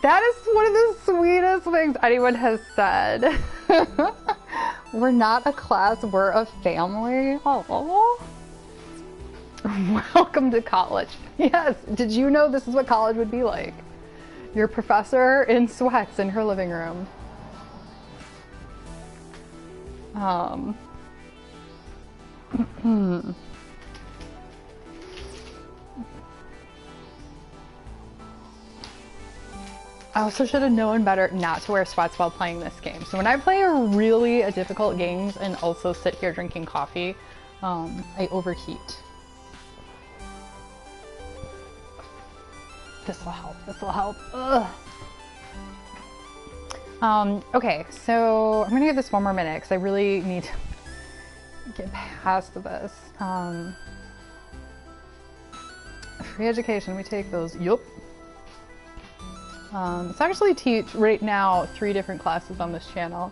That is one of the sweetest things anyone has said. We're not a class, we're a family. Oh. Welcome to college. Yes, did you know this is what college would be like? Your professor in sweats in her living room. I also should have known better not to wear sweats while playing this game. So when I play really difficult games and also sit here drinking coffee, I overheat. This will help, this will help. Ugh. Okay, so I'm gonna give this one more minute because I really need to get past this. Free education, we take those. Yup. It's actually teach right now 3 different classes on this channel.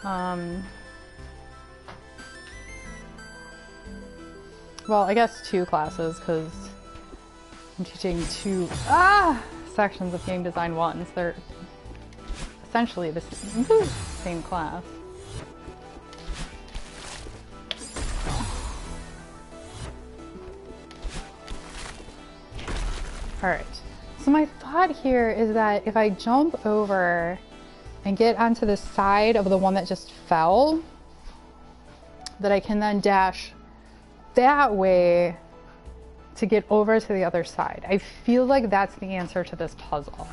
Well, I guess 2 classes because I'm teaching 2 sections of Game Design 1. So they're essentially the same class. All right. So my thought here is that if I jump over and get onto the side of the one that just fell, that I can then dash that way to get over to the other side. I feel like that's the answer to this puzzle,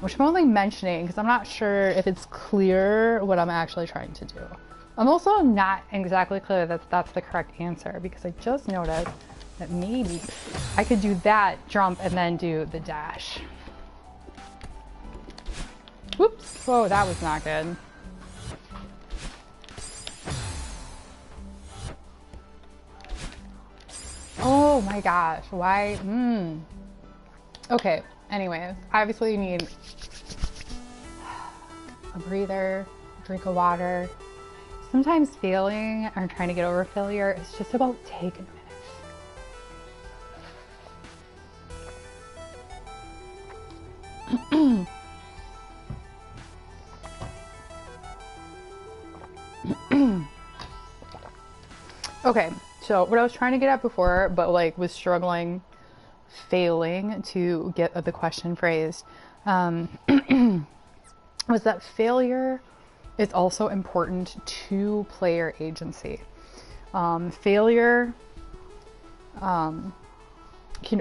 which I'm only mentioning because I'm not sure if it's clear what I'm actually trying to do. I'm also not exactly clear that that's the correct answer because I just noticed that maybe I could do that jump and then do the dash. Whoops. Whoa, that was not good. Oh my gosh, why? Okay, anyways, obviously you need a breather, drink of water. Sometimes failing or trying to get over failure is just about taking minutes. Okay, so what I was trying to get at before, but like was struggling, failing to get the question phrased, was that failure is also important to player agency. Failure can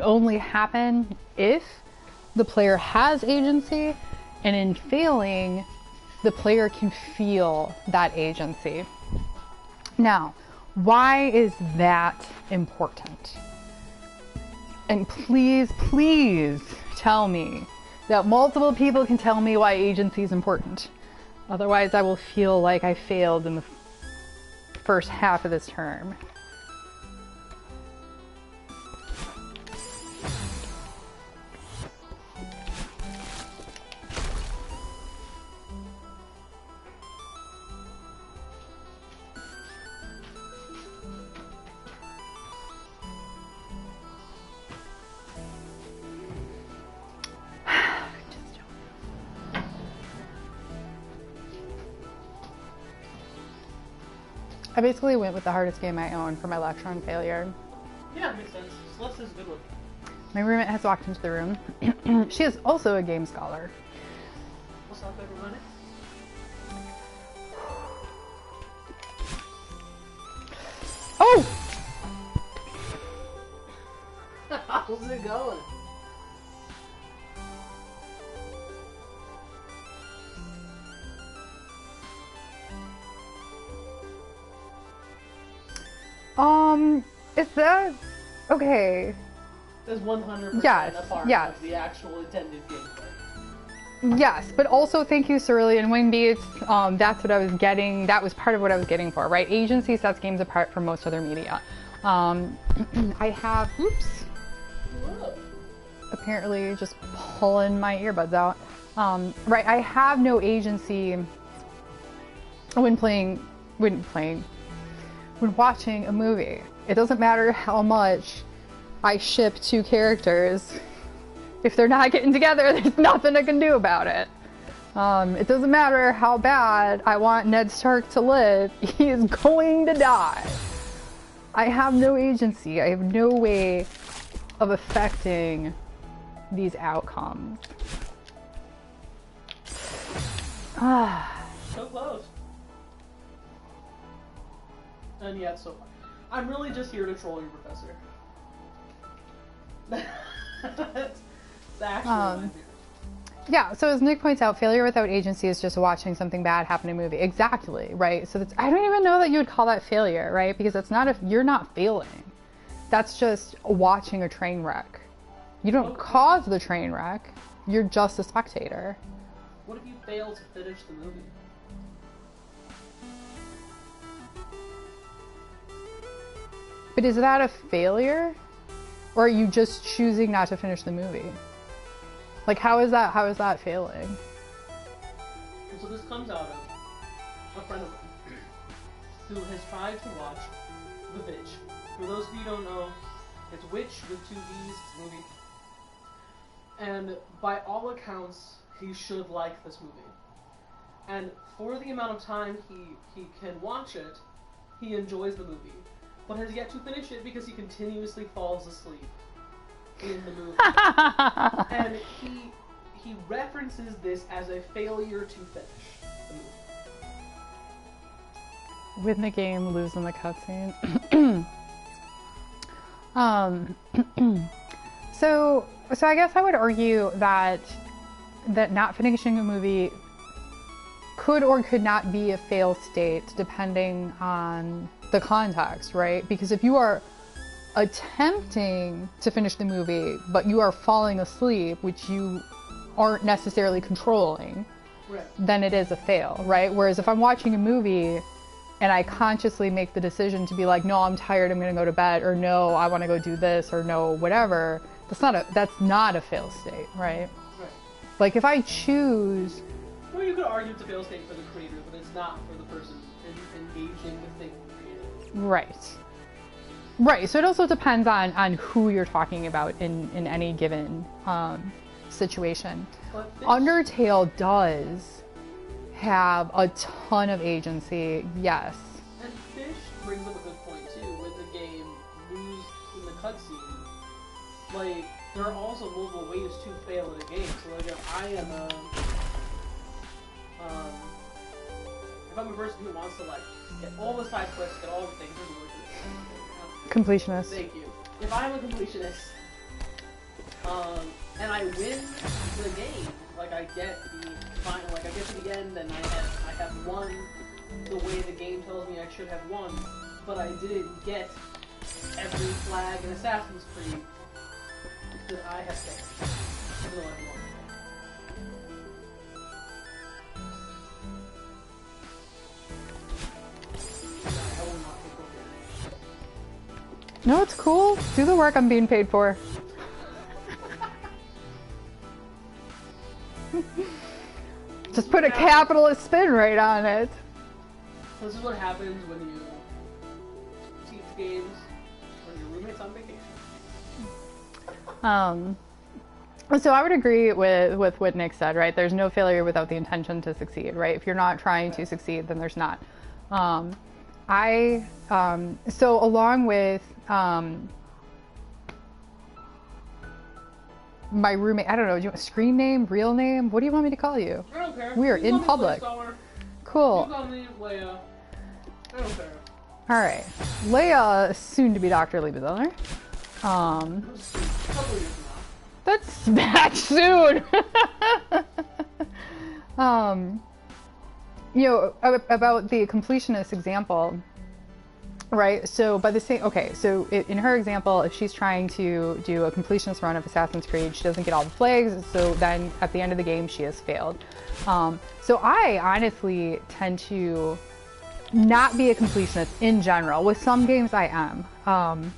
only happen if the player has agency, and in failing, the player can feel that agency. Now, why is that important? And please, please tell me that multiple people can tell me why agency is important. Otherwise, I will feel like I failed in the first half of this term. I basically went with the hardest game I own for my lecture on failure. Yeah, it makes sense. Celeste is a good one. My roommate has walked into the room. She is also a game scholar. What's up, everybody? Oh! How's it going? Is that okay? That's 100% Yes, a part yes. of the actual intended gameplay. Yes, but also thank you, Cerulean Wingbeats. That's what I was getting. That was part of what I was getting for, right? Agency sets games apart from most other media. I have, oops, Whoa. apparently just pulling my earbuds out. Right, I have no agency when watching a movie. It doesn't matter how much I ship two characters. If they're not getting together, there's nothing I can do about it. It doesn't matter how bad I want Ned Stark to live. He is going to die. I have no agency. I have no way of affecting these outcomes. So close. And yet so far. I'm really just here to troll your professor. That's actually what I'm here. Yeah, so as Nick points out, failure without agency is just watching something bad happen in a movie. Exactly, right? So I don't even know that you would call that failure, right? Because it's not, if you're not failing. That's just watching a train wreck. You don't cause the train wreck. You're just a spectator. What if you fail to finish the movie? But is that a failure? Or are you just choosing not to finish the movie? Like, how is that failing? And so this comes out of a friend of mine who has tried to watch The Witch. For those of you who don't know, it's Witch with two V's, it's a movie. And by all accounts, he should like this movie. And for the amount of time he can watch it, he enjoys the movie. But has yet to finish it because he continuously falls asleep in the movie. And he references this as a failure to finish the movie. Win the game, lose in the cutscene. Um, so I guess I would argue that not finishing a movie could or could not be a fail state depending on the context, right? Because if you are attempting to finish the movie, but you are falling asleep, which you aren't necessarily controlling, Right. then it is a fail, right? Whereas if I'm watching a movie and I consciously make the decision to be like, no, I'm tired, I'm gonna go to bed, or no, I want to go do this, or no, whatever, that's not a fail state, right? Right. Like if I choose, Well, you could argue it's a fail state for the creator, but it's not for the person engaging the thing created. right. So it also depends on who you're talking about in any given situation. But this, Undertale does have a ton of agency, yes. and Fish brings up a good point too. When the game moves in the cutscene, like there are also multiple ways to fail in a game. So like if I am if I'm a person who wants to like get all the side quests, get all the things, there's a word for this. Completionist. Thank you. If I'm a completionist, and I win the game, like I get the final, like I get to the end and I have won the way the game tells me I should have won, but I didn't get every flag in Assassin's Creed that I have failed, even though I've won. I will not take over. No, it's cool. Do the work I'm being paid for. Just put a capitalist spin right on it. This is what happens when you teach games when your roommate's on vacation. So I would agree with what Nick said, right? There's no failure without the intention to succeed, right? If you're not trying to succeed, then there's not. So along with my roommate, I don't know, do you want screen name, real name? What do you want me to call you? I don't care. We are You in call me public. Playstar. Cool. You call me Leia. I don't care. All right. Leia, soon to be Dr. Lee Baziller. Couple years now. That's that soon. You know, about the completionist example, right? So by the same, okay, so in her example, if she's trying to do a completionist run of Assassin's Creed, she doesn't get all the flags, so then at the end of the game, she has failed. So I honestly tend to not be a completionist in general. With some games, I am.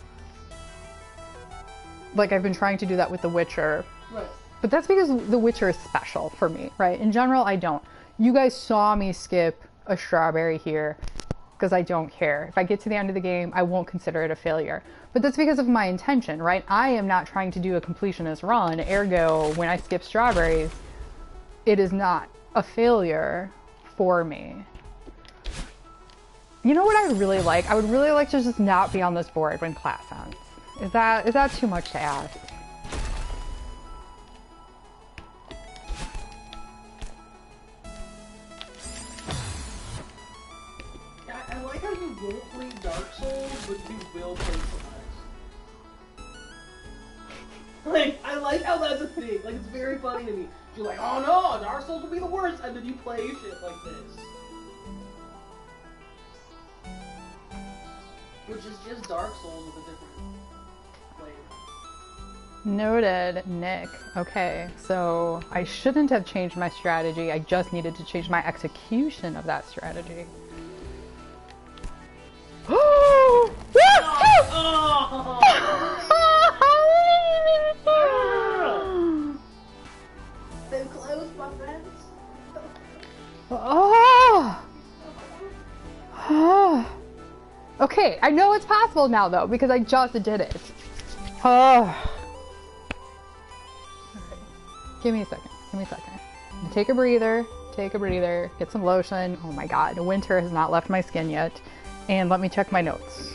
Like I've been trying to do that with The Witcher. Right. But that's because The Witcher is special for me, right? In general, I don't. You guys saw me skip a strawberry here because I don't care. If I get to the end of the game, I won't consider it a failure. But that's because of my intention, right? I am not trying to do a completionist run. Ergo, when I skip strawberries, it is not a failure for me. You know what I would really like? I would really like to just not be on this board when class ends. Is that too much to ask? I like how you won't play Dark Souls, but you will play Celeste. Like, I like how that's a thing. Like, it's very funny to me. You're like, oh no, Dark Souls will be the worst, and then you play shit like this. Which is just Dark Souls with a different flavor. Noted, Nick. Okay, so I shouldn't have changed my strategy. I just needed to change my execution of that strategy. Oh! So close, my friends. Oh! Oh! Okay, I know it's possible now though because I just did it. Oh. Okay. Give me a second. Take a breather. Get some lotion. Oh my god, winter has not left my skin yet. And let me check my notes.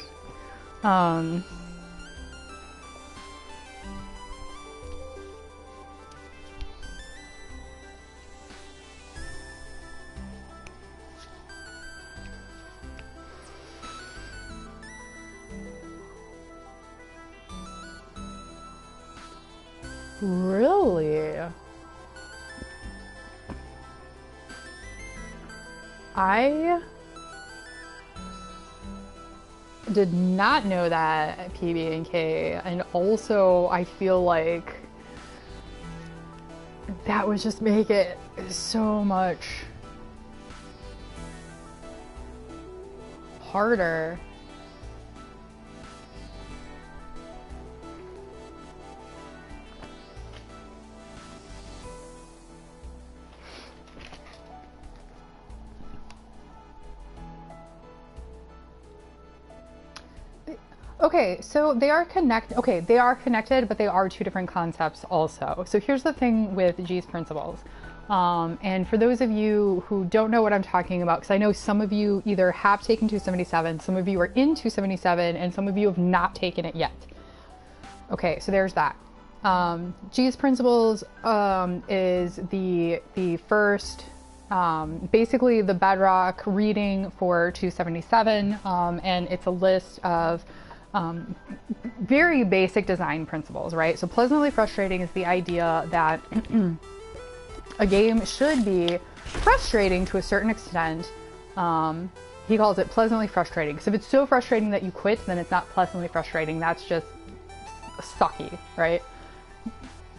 Really? I did not know that PB&K, and also I feel like that would just make it so much harder. Okay, so they are they are connected, but they are two different concepts also. So here's the thing with G's principles. And for those of you who don't know what I'm talking about, because I know some of you either have taken 277, some of you are in 277, and some of you have not taken it yet. Okay, so there's that. G's principles is the first, basically the bedrock reading for 277, and it's a list of very basic design principles, right? So pleasantly frustrating is the idea that a game should be frustrating to a certain extent. He calls it pleasantly frustrating. Because if it's so frustrating that you quit, then it's not pleasantly frustrating. That's just sucky, right?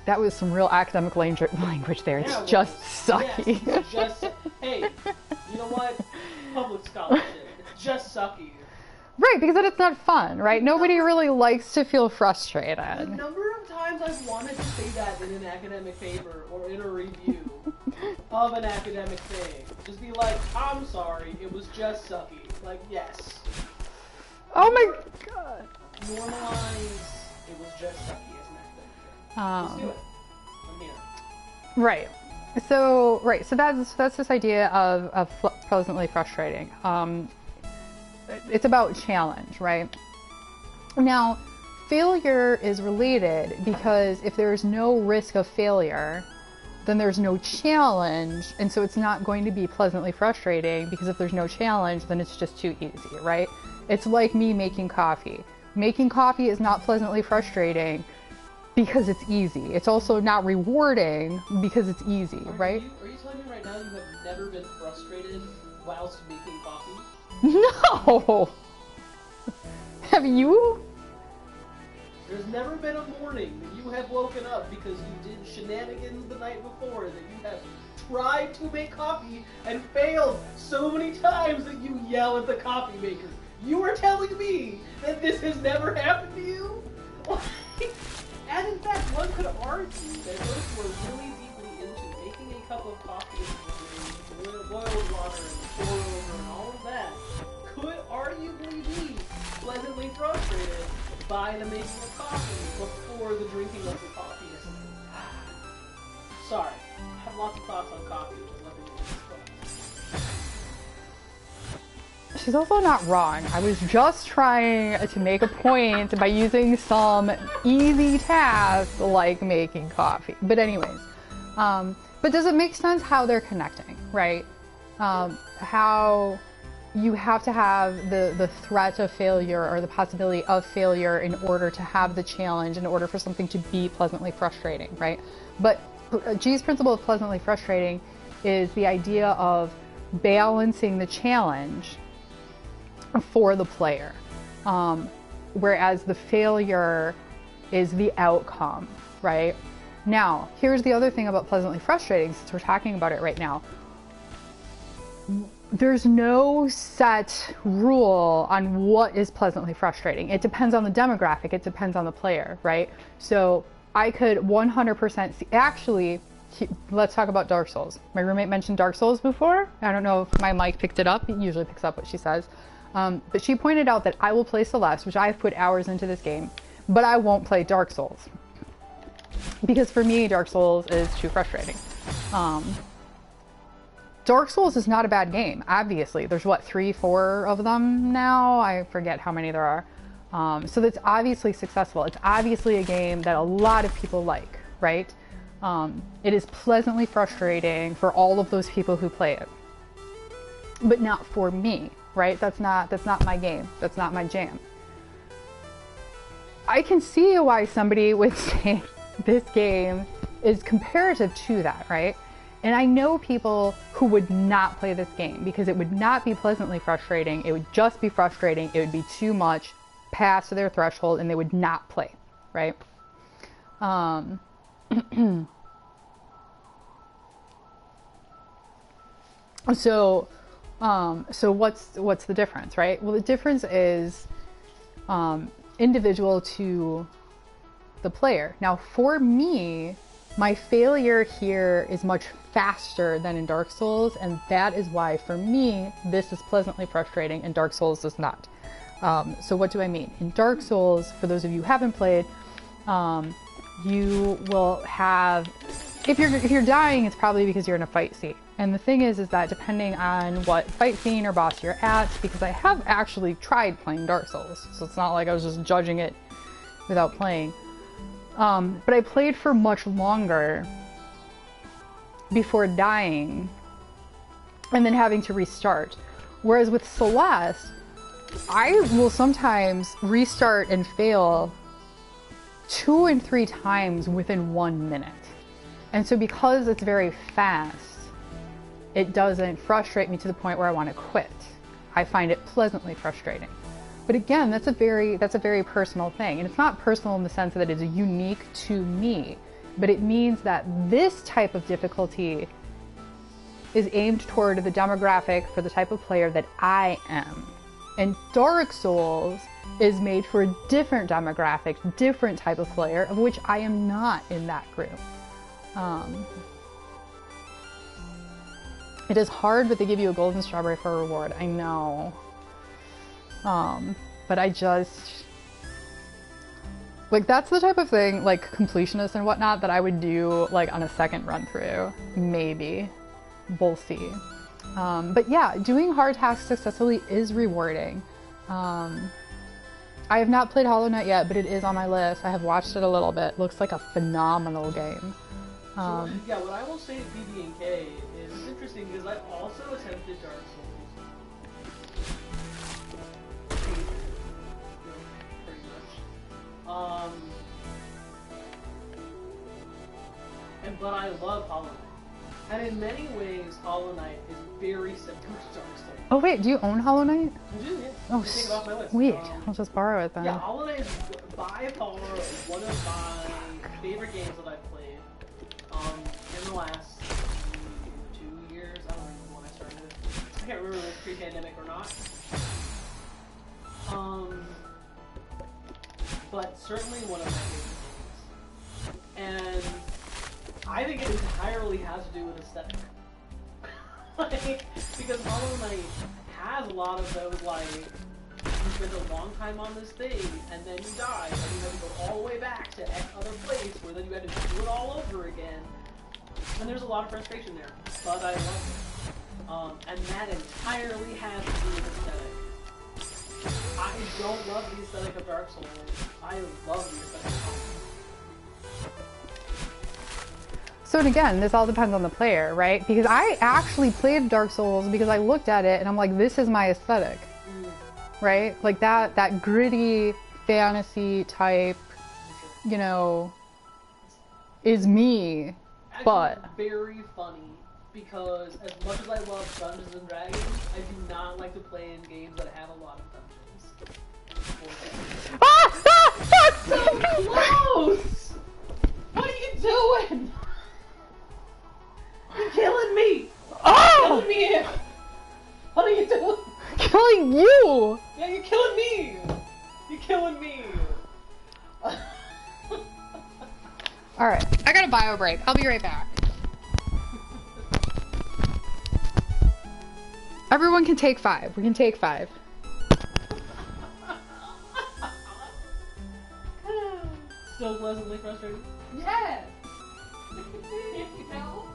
That was some real academic language there. It's just sucky. Yes, it's just, hey, you know what? Public scholarship. It's just sucky. Right, because then it's not fun, right? Nobody really likes to feel frustrated. The number of times I've wanted to say that in an academic paper or in a review of an academic thing. Just be like, I'm sorry, it was just sucky. Like, yes. Oh my god. Normalize it was just sucky as an academic thing. Let's do it. I'm here. Right. So that's this idea of pleasantly frustrating. It's about challenge, right? Now, failure is related because if there's no risk of failure, then there's no challenge, and so it's not going to be pleasantly frustrating because if there's no challenge, then it's just too easy, right? It's like me making coffee. Making coffee is not pleasantly frustrating because it's easy. It's also not rewarding because it's easy, right? Are you telling me right now you have never been frustrated whilst making coffee? No! Have you? There's never been a morning that you have woken up because you did shenanigans the night before, that you have tried to make coffee and failed so many times that you yell at the coffee maker. You are telling me that this has never happened to you? And in fact, one could argue that those who are really deeply into making a cup of coffee in the morning, boil water and pour over and all of that, could arguably be pleasantly frustrated by the making of coffee before the drinking of the coffee. Sorry, I have lots of thoughts on coffee, just let me know this thought. She's also not wrong. I was just trying to make a point by using some easy tasks like making coffee. But anyways, but does it make sense how they're connecting, right? How you have to have the threat of failure or the possibility of failure in order to have the challenge, in order for something to be pleasantly frustrating, right? But G's principle of pleasantly frustrating is the idea of balancing the challenge for the player, whereas the failure is the outcome, right? Now, here's the other thing about pleasantly frustrating, since we're talking about it right now. There's no set rule on what is pleasantly frustrating. It depends on the demographic. It depends on the player, right? So I could 100% see, actually, let's talk about Dark Souls. My roommate mentioned Dark Souls before. I don't know if my mic picked it up. It usually picks up what she says. But she pointed out that I will play Celeste, which I've put hours into this game, but I won't play Dark Souls. Because for me, Dark Souls is too frustrating. Dark Souls is not a bad game, obviously. There's what, 3, 4 of them now? I forget how many there are. So that's obviously successful. It's obviously a game that a lot of people like, right? It is pleasantly frustrating for all of those people who play it. But not for me, right? That's not my game. That's not my jam. I can see why somebody would say, this game is comparative to that, right? And I know people who would not play this game because it would not be pleasantly frustrating. It would just be frustrating. It would be too much past their threshold and they would not play, right? So what's the difference, right? Well, the difference is individual to the player. Now, for me, my failure here is much faster than in Dark Souls, and that is why, for me, this is pleasantly frustrating and Dark Souls does not. So what do I mean? In Dark Souls, for those of you who haven't played, you will have, if you're dying, it's probably because you're in a fight scene. And the thing is that depending on what fight scene or boss you're at, because I have actually tried playing Dark Souls, so it's not like I was just judging it without playing. But I played for much longer before dying and then having to restart. Whereas with Celeste, I will sometimes restart and fail 2 and 3 times within 1 minute. And so because it's very fast, it doesn't frustrate me to the point where I want to quit. I find it pleasantly frustrating. But again, that's a very personal thing. And it's not personal in the sense that it is unique to me, but it means that this type of difficulty is aimed toward the demographic for the type of player that I am. And Dark Souls is made for a different demographic, different type of player, of which I am not in that group. It is hard, but they give you a golden strawberry for a reward. I know. But I just, like, that's the type of thing, like completionist and whatnot, that I would do like on a second run through, maybe. We'll see. But yeah, doing hard tasks successfully is rewarding. I have not played Hollow Knight yet, but it is on my list. I have watched it a little bit. Looks like a phenomenal game. Yeah, what I will say to BB&K is it's interesting because I also attempted Dark Souls. Pretty much. But I love Hollow Knight. And in many ways, Hollow Knight is very similar to Dark Souls. Oh wait, do you own Hollow Knight? I do, yeah. Oh, take it off my list. Sweet. I'll just borrow it then. Yeah, Hollow Knight is by far one of my favorite games that I've played in the last 2 years. I don't remember when I started it. I can't remember if it was pre-pandemic or not. But certainly one of my favorite games. And I think it entirely has to do with aesthetic. Because Hollow Knight has a lot of those, like, you spend a long time on this thing, and then you die, and you have to go all the way back to X other place, where then you had to do it all over again. And there's a lot of frustration there, but I love it. And that entirely has to do with aesthetic. I don't love the aesthetic of Dark Souls. I love the aesthetic of Hollow Knight. So and again, this all depends on the player, right? Because I actually played Dark Souls because I looked at it and I'm like, this is my aesthetic, right? Like that gritty fantasy type, you know, is me. Actually, but very funny because as much as I love Dungeons and Dragons, I do not like to play in games that have a lot of dungeons. that's so Close! What are you doing? You're killing me! Oh! You're killing me here! What are you doing? Killing you! Yeah, you're killing me! You're killing me! Alright, I got a bio break. I'll be right back. Everyone can take 5. We can take 5. Still pleasantly frustrated? Yes! You know?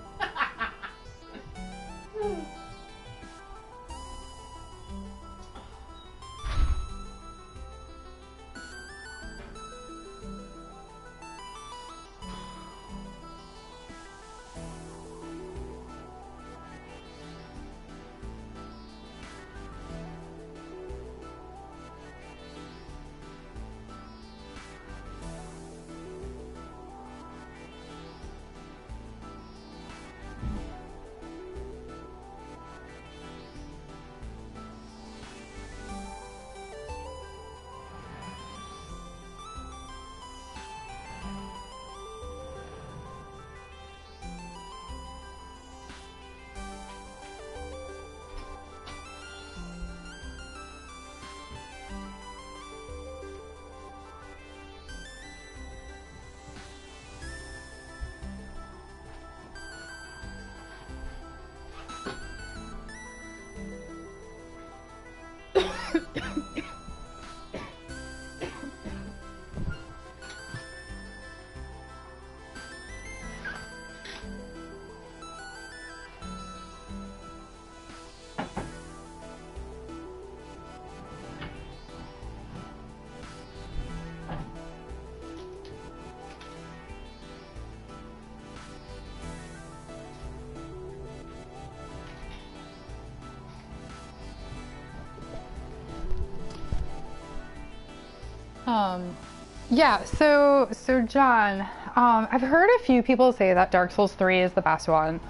Yeah, so John, I've heard a few people say that Dark Souls 3 is the best one.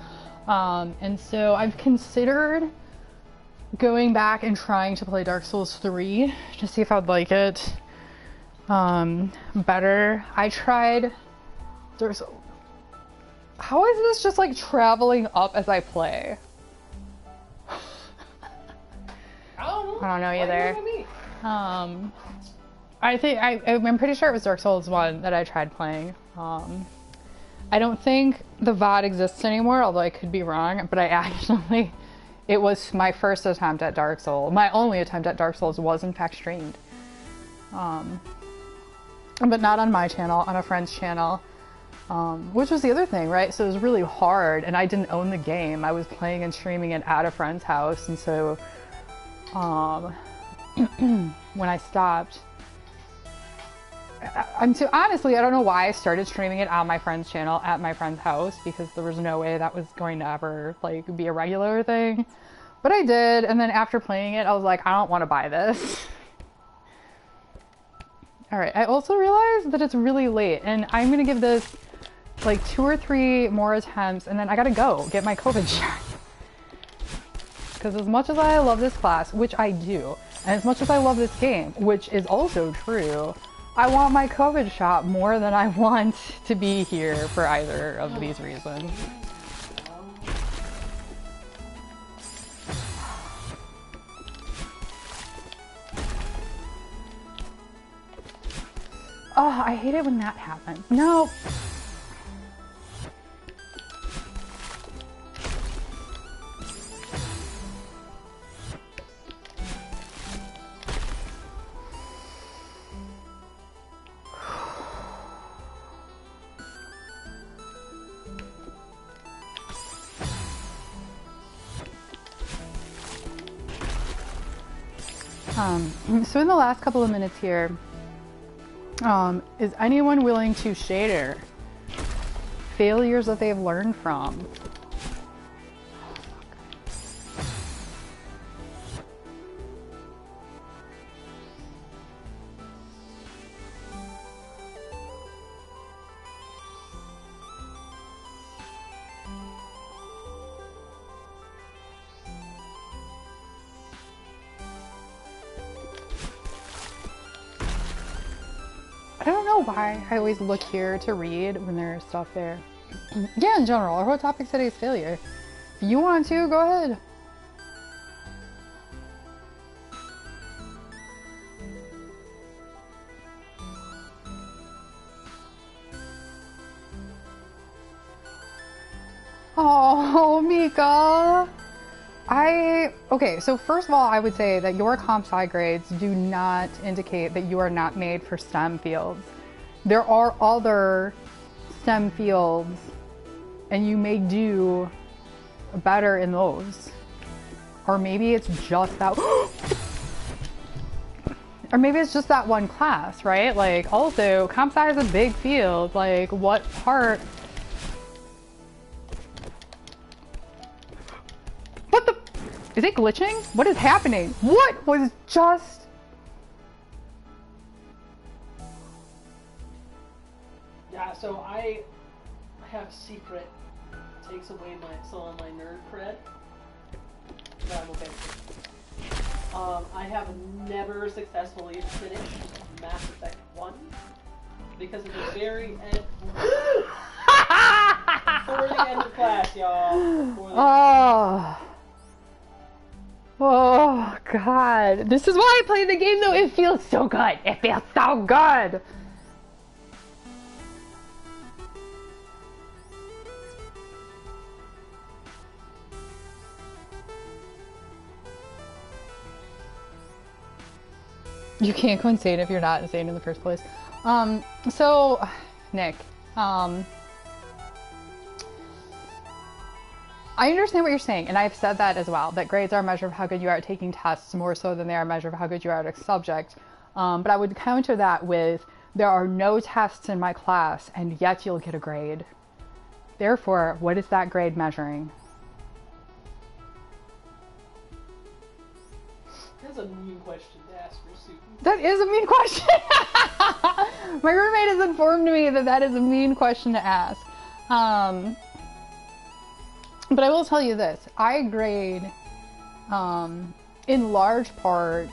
And so I've considered going back and trying to play Dark Souls 3 to see if I'd like it better. I tried how is this just like traveling up as I play? I don't know either. I'm pretty sure it was Dark Souls 1 that I tried playing. I don't think the VOD exists anymore, although I could be wrong, but it was my first attempt at Dark Souls. My only attempt at Dark Souls was in fact streamed. But not on my channel, on a friend's channel. Which was the other thing, right? So it was really hard, and I didn't own the game. I was playing and streaming it at a friend's house, and so when I stopped, honestly, I don't know why I started streaming it on my friend's channel at my friend's house, because there was no way that was going to ever like be a regular thing. But I did, and then after playing it, I was like, I don't want to buy this. Alright, I also realized that it's really late, and I'm gonna give this like 2 or 3 more attempts, and then I gotta go get my COVID shot. Because as much as I love this class, which I do, and as much as I love this game, which is also true, I want my COVID shot more than I want to be here for either of these reasons. Oh, I hate it when that happens. No. So in the last couple of minutes here, is anyone willing to share failures that they've learned from? I don't know why I always look here to read when there's stuff there. Yeah, in general, our whole topic today is failure. If you want to, go ahead. Oh, Mika. Okay, so first of all, I would say that your comp sci grades do not indicate that you are not made for STEM fields. There are other STEM fields, and you may do better in those. Or maybe it's just that, or maybe it's just that one class, right? Like, also, comp sci is a big field. Like, what part? Is it glitching? What is happening? What was just... Yeah, so I have a secret. It takes away some of my nerd cred. But I'm okay with it. I have never successfully finished Mass Effect 1 because of the very end... For the end of class, y'all. Oh, God. This is why I play the game, though. It feels so good. It feels so good. You can't go insane if you're not insane in the first place. So, Nick, I understand what you're saying, and I've said that as well, that grades are a measure of how good you are at taking tests more so than they are a measure of how good you are at a subject. But I would counter that with, there are no tests in my class, and yet you'll get a grade. Therefore, what is that grade measuring? That's a mean question to ask for a student. That is a mean question. My roommate has informed me that that is a mean question to ask. But I will tell you this. I grade in large part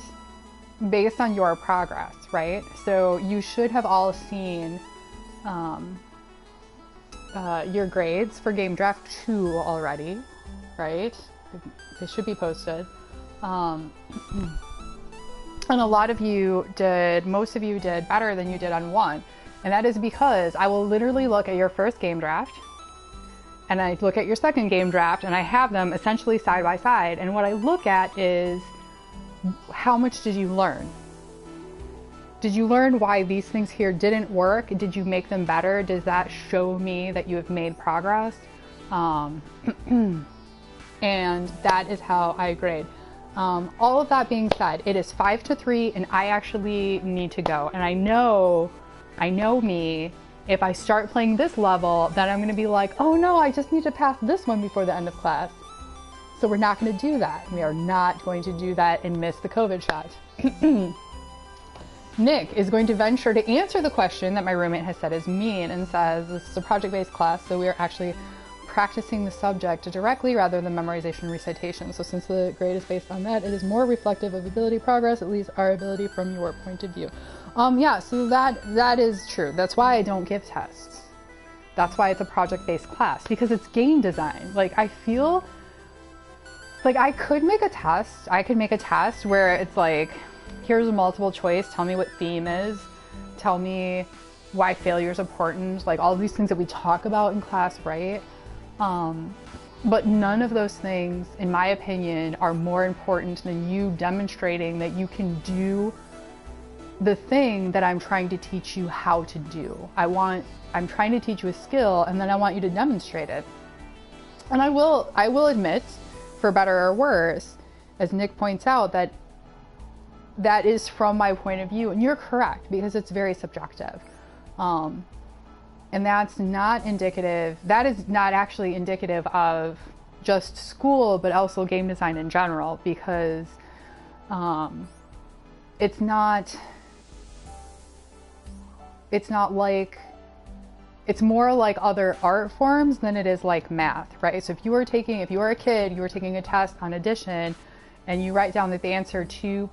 based on your progress, right? So you should have all seen your grades for Game Draft 2 already, right? They should be posted. And a lot of you did, most of you did better than you did on 1. And that is because I will literally look at your first game draft and I look at your second game draft and I have them essentially side by side. And what I look at is how much did you learn? Did you learn why these things here didn't work? Did you make them better? Does that show me that you have made progress? And that is how I grade. All of that being said, it is 5-3 and I actually need to go. And I know me, if I start playing this level, then I'm going to be like, oh no, I just need to pass this one before the end of class. So we're not going to do that. We are not going to do that and miss the COVID shot. Nick is going to venture to answer the question that my roommate has said is mean and says, this is a project-based class, so we are actually practicing the subject directly rather than memorization and recitation. So since the grade is based on that, it is more reflective of ability progress, at least our ability from your point of view. Yeah, so that is true. That's why I don't give tests. That's why it's a project-based class, because it's game design. Like, I feel like I could make a test. I could make a test where it's like, here's a multiple choice, tell me what theme is, tell me why failure is important, like all of these things that we talk about in class, right? But none of those things, in my opinion, are more important than you demonstrating that you can do the thing that I'm trying to teach you how to do. I'm trying to teach you a skill, and then I want you to demonstrate it. And I will admit, for better or worse, as Nick points out, that is from my point of view, and you're correct, because it's very subjective. And that's not indicative, that is not actually indicative of just school, but also game design in general, because it's not like, it's more like other art forms than it is like math, right? So if you were a kid, you were taking a test on addition, and you write down that the answer 2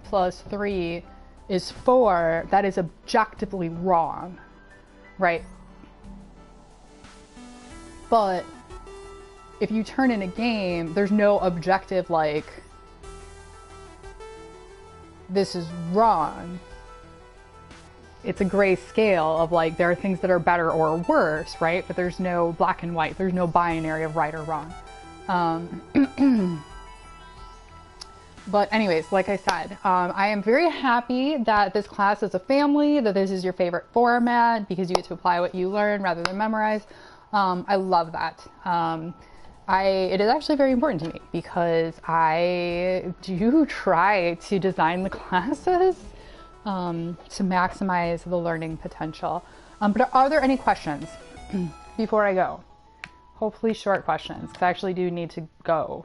plus 3 is 4, that is objectively wrong. Right? But if you turn in a game, there's no objective like, this is wrong. It's a gray scale of like, there are things that are better or worse, right? But there's no black and white. There's no binary of right or wrong. But anyways, like I said, I am very happy that this class is a family, that this is your favorite format, because you get to apply what you learn rather than memorize. I love that. It is actually very important to me, because I do try to design the classes to maximize the learning potential. But are there any questions before I go? Hopefully short questions, because I actually do need to go.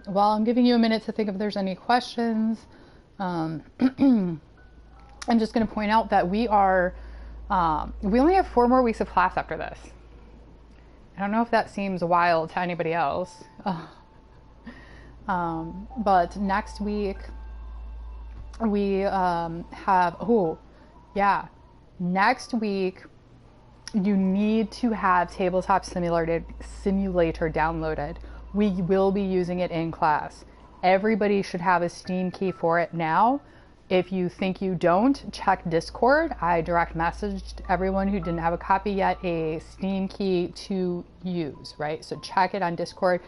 While I'm giving you a minute to think if there's any questions, I'm just going to point out that we only have 4 more weeks of class after this. I don't know if that seems wild to anybody else, but next week we next week you need to have Tabletop Simulator downloaded. We will be using it in class. Everybody should have a Steam key for it now. If you think you don't, check Discord. I direct messaged everyone who didn't have a copy yet a Steam key to use, right? So check it on Discord,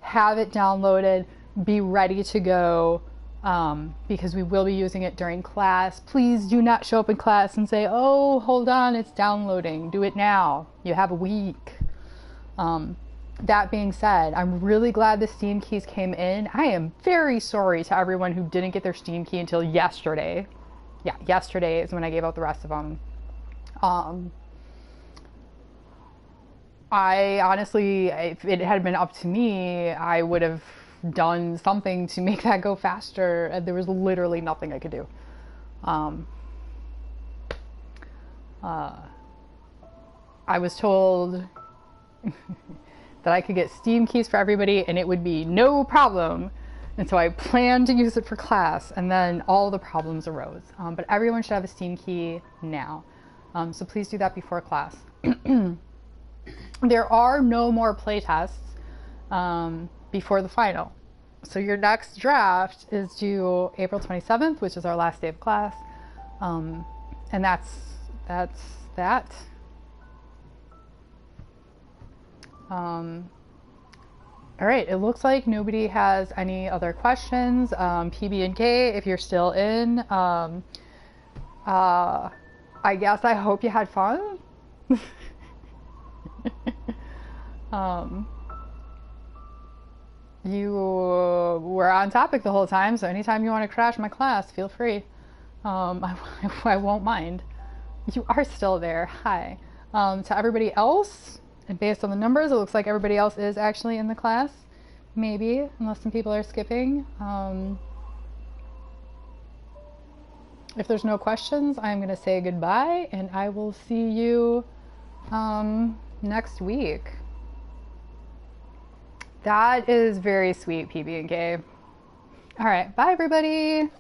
have it downloaded, be ready to go, because we will be using it during class. Please do not show up in class and say, oh, hold on, it's downloading. Do it now. You have a week. that being said, I'm really glad the Steam keys came in. I am very sorry to everyone who didn't get their Steam key until yesterday. Yeah, yesterday is when I gave out the rest of them. I honestly, if it had been up to me, I would have done something to make that go faster. There was literally nothing I could do. I was told that I could get Steam keys for everybody and it would be no problem. And so I planned to use it for class, and then all the problems arose. But everyone should have a Steam key now. So please do that before class. There are no more playtests before the final. So your next draft is due April 27th, which is our last day of class. And that's that. All right, it looks like nobody has any other questions. PB&K, if you're still in, I guess I hope you had fun. You were on topic the whole time, so anytime you want to crash my class, feel free. I won't mind. You are still there. Hi. To everybody else, and based on the numbers, it looks like everybody else is actually in the class. Maybe, unless some people are skipping. If there's no questions, I'm going to say goodbye, and I will see you next week. That is very sweet, PB&K. All right, bye everybody.